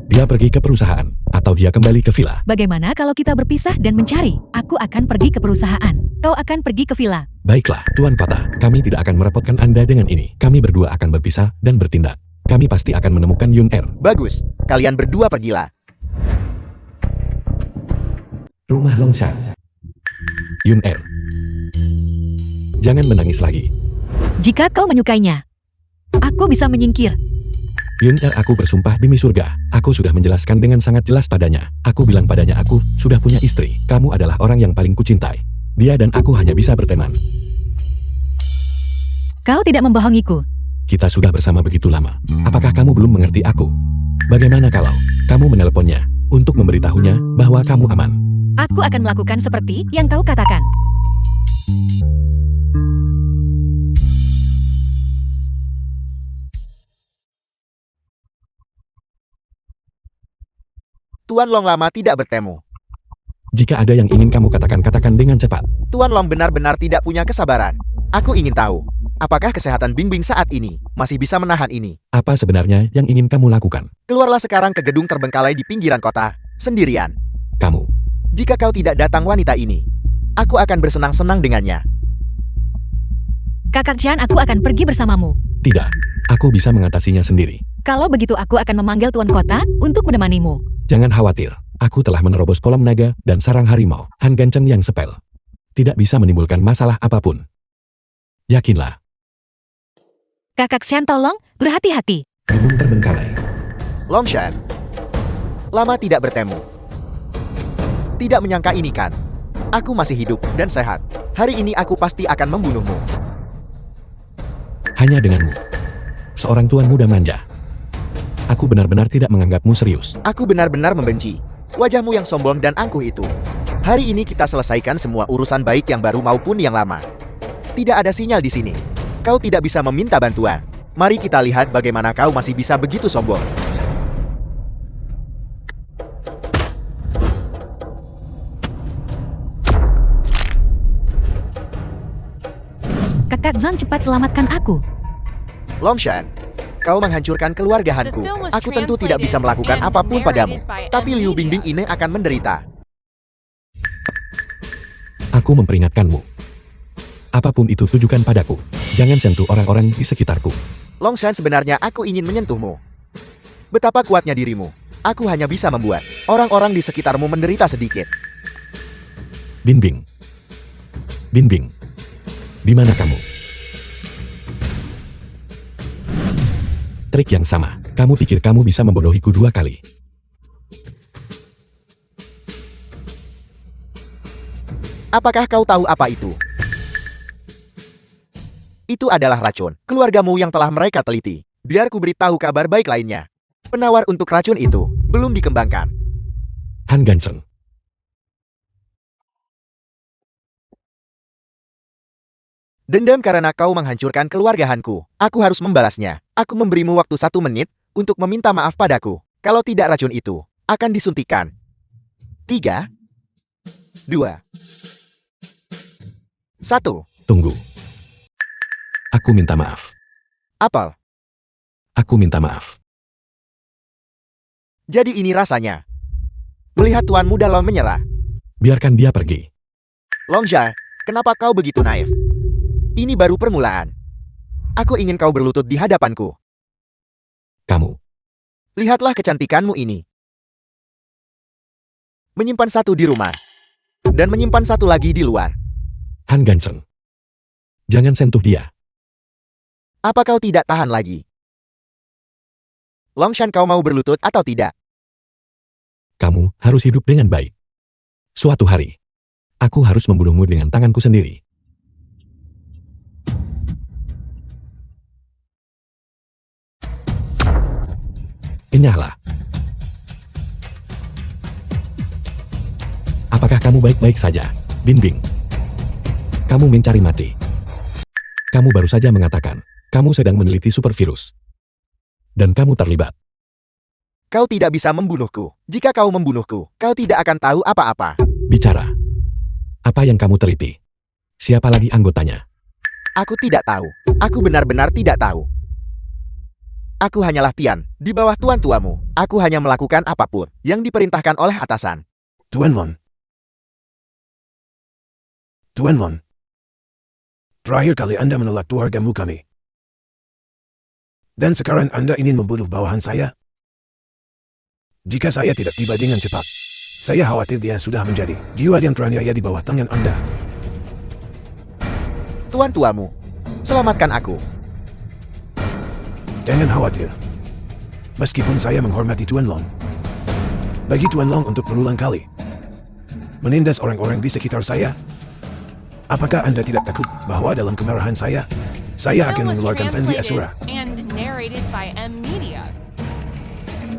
Dia pergi ke perusahaan, atau dia kembali ke villa. Bagaimana kalau kita berpisah dan mencari? Aku akan pergi ke perusahaan. Kau akan pergi ke villa. Baiklah, Tuan Kota, kami tidak akan merepotkan Anda dengan ini. Kami berdua akan berpisah dan bertindak. Kami pasti akan menemukan Yun Er. Bagus, kalian berdua pergilah. Rumah Longshan. Yun Er. Jangan menangis lagi. Jika kau menyukainya, aku bisa menyingkir. Yun Er, aku bersumpah demi surga. Aku sudah menjelaskan dengan sangat jelas padanya. Aku bilang padanya aku sudah punya istri. Kamu adalah orang yang paling kucintai. Dia dan aku hanya bisa berteman. Kau tidak membohongiku. Kita sudah bersama begitu lama. Apakah kamu belum mengerti aku? Bagaimana kalau kamu menelponnya untuk memberitahunya bahwa kamu aman? Aku akan melakukan seperti yang kau katakan. Tuan Long lama tidak bertemu. Jika ada yang ingin kamu katakan, katakan dengan cepat. Tuan Long benar-benar tidak punya kesabaran. Aku ingin tahu, Apakah kesehatan Bingbing saat ini masih bisa menahan ini? Apa sebenarnya yang ingin kamu lakukan? Keluarlah sekarang ke gedung terbengkalai di pinggiran kota, sendirian. Kamu. Jika kau tidak datang wanita ini, aku akan bersenang-senang dengannya. Kakak Chan, aku akan pergi bersamamu. Tidak. Aku bisa mengatasinya sendiri. Kalau begitu aku akan memanggil Tuan Kota untuk menemanimu. Jangan khawatir. Aku telah menerobos kolam naga dan sarang harimau. Han Ganceng yang sepel. Tidak bisa menimbulkan masalah apapun. Yakinlah. Kakak Chan, tolong, berhati-hati. Gedung terbengkalai. Longshan. Lama tidak bertemu. Tidak menyangka ini kan? Aku masih hidup dan sehat. Hari ini aku pasti akan membunuhmu. Hanya denganmu. Seorang tuan muda manja. Aku benar-benar tidak menganggapmu serius. Aku benar-benar membenci wajahmu yang sombong dan angkuh itu. Hari ini kita selesaikan semua urusan baik yang baru maupun yang lama. Tidak ada sinyal di sini. Kau tidak bisa meminta bantuan. Mari kita lihat bagaimana kau masih bisa begitu sombong. Kakak Zhang, cepat selamatkan aku. Longshan, kau menghancurkan keluarga Hanku. Aku tentu tidak bisa melakukan apapun padamu. Tapi Liu Bingbing ini akan menderita. Aku memperingatkanmu. Apapun itu tujukan padaku. Jangan sentuh orang-orang di sekitarku. Longshan, sebenarnya aku ingin menyentuhmu. Betapa kuatnya dirimu. Aku hanya bisa membuat orang-orang di sekitarmu menderita sedikit. Bingbing. Bingbing. Di mana kamu? Trik yang sama. Kamu pikir kamu bisa membodohiku 2 kali. Apakah kau tahu apa itu? Itu adalah racun. Keluargamu yang telah mereka teliti. Biar ku beritahu kabar baik lainnya. Penawar untuk racun itu belum dikembangkan. Han Ganceng. Dendam karena kau menghancurkan keluarga Hanku. Aku harus membalasnya. Aku memberimu waktu 1 menit untuk meminta maaf padaku. Kalau tidak, racun itu akan disuntikkan. 3, 2, 1. Tunggu. Aku minta maaf. Apel. Aku minta maaf. Jadi ini rasanya. Melihat Tuan Muda Long menyerah. Biarkan dia pergi. Longsha, kenapa kau begitu naif? Ini baru permulaan. Aku ingin kau berlutut di hadapanku. Kamu. Lihatlah kecantikanmu ini. Menyimpan 1 di rumah. Dan menyimpan 1 lagi di luar. Han Ganceng. Jangan sentuh dia. Apa kau tidak tahan lagi? Longshan, kau mau berlutut atau tidak? Kamu harus hidup dengan baik. Suatu hari, aku harus membunuhmu dengan tanganku sendiri. Enyahlah. Apakah kamu baik-baik saja, Bingbing? Kamu mencari mati. Kamu baru saja mengatakan, kamu sedang meneliti super virus. Dan kamu terlibat. Kau tidak bisa membunuhku. Jika kau membunuhku, kau tidak akan tahu apa-apa. Bicara. Apa yang kamu teliti? Siapa lagi anggotanya? Aku tidak tahu. Aku benar-benar tidak tahu. Aku hanyalah Tian, di bawah tuan tuamu. Aku hanya melakukan apapun yang diperintahkan oleh atasan. Tuan Lon. Tuan Lon. Terakhir kali Anda menolak keluargamu kami. Dan sekarang Anda ingin membunuh bawahan saya? Jika saya tidak tiba dengan cepat, saya khawatir dia sudah menjadi jiwa yang teraniaya di bawah tangan Anda. Tuan tuamu, selamatkan aku. Jangan khawatir. Meskipun saya menghormati Tuan Long, bagi Tuan Long untuk berulang kali menindas orang-orang di sekitar saya, apakah Anda tidak takut bahwa dalam kemarahan saya akan mengeluarkan Pendi Asura?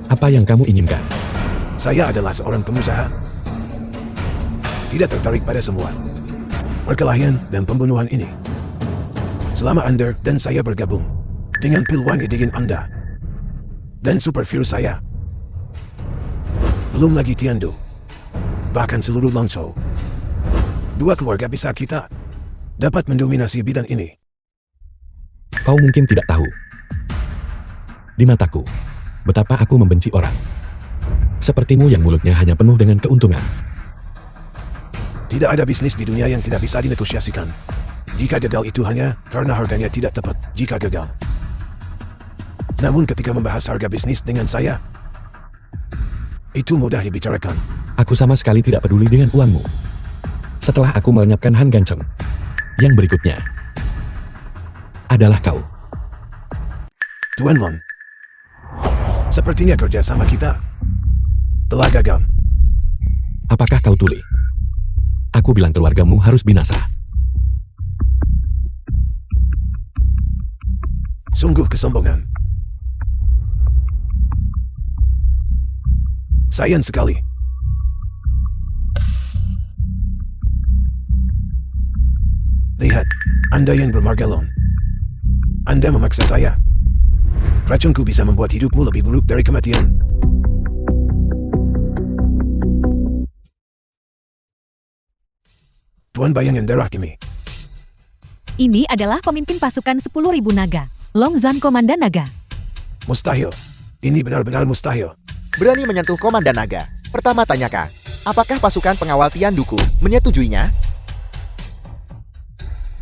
Apa yang kamu inginkan? Saya adalah seorang pengusaha. Tidak tertarik pada semua perkelahian dan pembunuhan ini. Selama Anda dan saya bergabung dengan Pilwangi Digin Anda dan super virus saya, belum lagi Tiandu, bahkan seluruh Longzhou, 2 keluarga besar kita dapat mendominasi bidang ini. Kau mungkin tidak tahu. Di mataku, betapa aku membenci orang. Sepertimu yang mulutnya hanya penuh dengan keuntungan. Tidak ada bisnis di dunia yang tidak bisa dinegosiasikan. Jika gagal itu hanya karena harganya tidak tepat jika gagal. Namun ketika membahas harga bisnis dengan saya, itu mudah dibicarakan. Aku sama sekali tidak peduli dengan uangmu. Setelah aku melenyapkan Han Ganceng, yang berikutnya adalah kau. Tuan Mon, sepertinya kerja sama kita telah gagal. Apakah kau tuli? Aku bilang keluargamu harus binasa. Sungguh kesombongan. Sayang sekali. Lihat, Anda yang bermargalon. Anda memaksa saya. Racunku bisa membuat hidupmu lebih buruk dari kematian. Tuan bayangan darah kami. Ini adalah pemimpin pasukan 10.000 naga. Long Zhan Komandan Naga. Mustahil. Ini benar-benar mustahil. Berani menyentuh Komandan Naga. Pertama tanyakan, apakah pasukan pengawal Tian Duku menyetujuinya?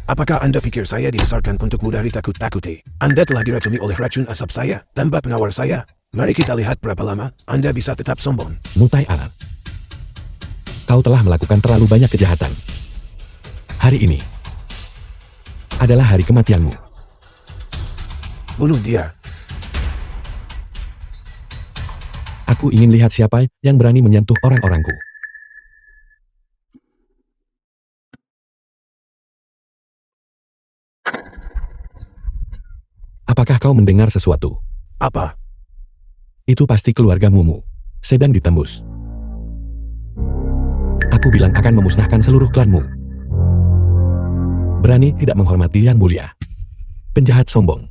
Apakah Anda pikir saya dibesarkan untuk mudah ditakut-takuti? Anda telah diracuni oleh racun asap saya, tanpa penawar saya. Mari kita lihat berapa lama Anda bisa tetap sombong. Mutai Anan. Kau telah melakukan terlalu banyak kejahatan. Hari ini adalah hari kematianmu. Bunuh dia. Aku ingin lihat siapa yang berani menyentuh orang-orangku. Apakah kau mendengar sesuatu? Apa? Itu pasti keluargamu sedang ditembus. Aku bilang akan memusnahkan seluruh klanmu. Berani tidak menghormati yang mulia. Penjahat sombong.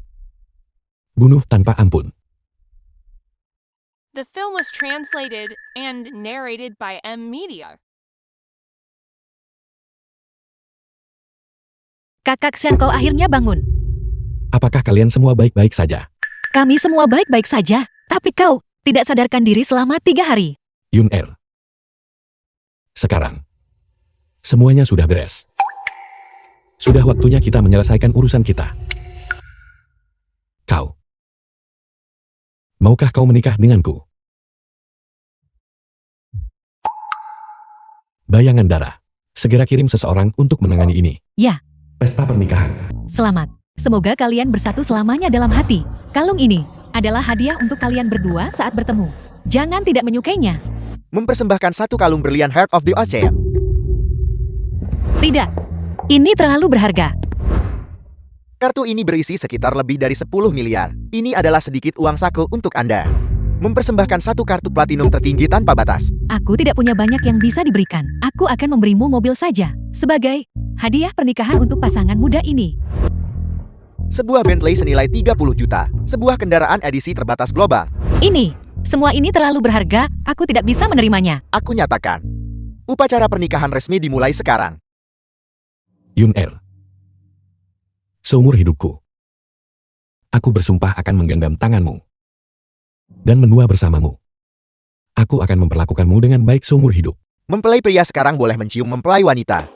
Bunuh tanpa ampun. The film was translated and narrated by M Media. Kakak Shen, kau akhirnya bangun. Apakah kalian semua baik-baik saja? Kami semua baik-baik saja, tapi kau tidak sadarkan diri selama 3 hari. Yun Er. Sekarang, semuanya sudah beres. Sudah waktunya kita menyelesaikan urusan kita. Kau. Maukah kau menikah denganku? Bayangan darah. Segera kirim seseorang untuk menangani ini. Ya. Pesta pernikahan. Selamat. Semoga kalian bersatu selamanya dalam hati. Kalung ini adalah hadiah untuk kalian berdua saat bertemu. Jangan tidak menyukainya. Mempersembahkan 1 kalung berlian Heart of the Ocean. Tidak. Ini terlalu berharga. Kartu ini berisi sekitar lebih dari 10 miliar. Ini adalah sedikit uang saku untuk Anda. Mempersembahkan 1 kartu platinum tertinggi tanpa batas. Aku tidak punya banyak yang bisa diberikan. Aku akan memberimu mobil saja. Sebagai hadiah pernikahan untuk pasangan muda ini. Sebuah Bentley senilai 30 juta. Sebuah kendaraan edisi terbatas global. Semua ini terlalu berharga. Aku tidak bisa menerimanya. Aku nyatakan. Upacara pernikahan resmi dimulai sekarang. Yun Er. Seumur hidupku, aku bersumpah akan menggenggam tanganmu dan menua bersamamu. Aku akan memperlakukanmu dengan baik seumur hidup. Mempelai pria sekarang boleh mencium mempelai wanita.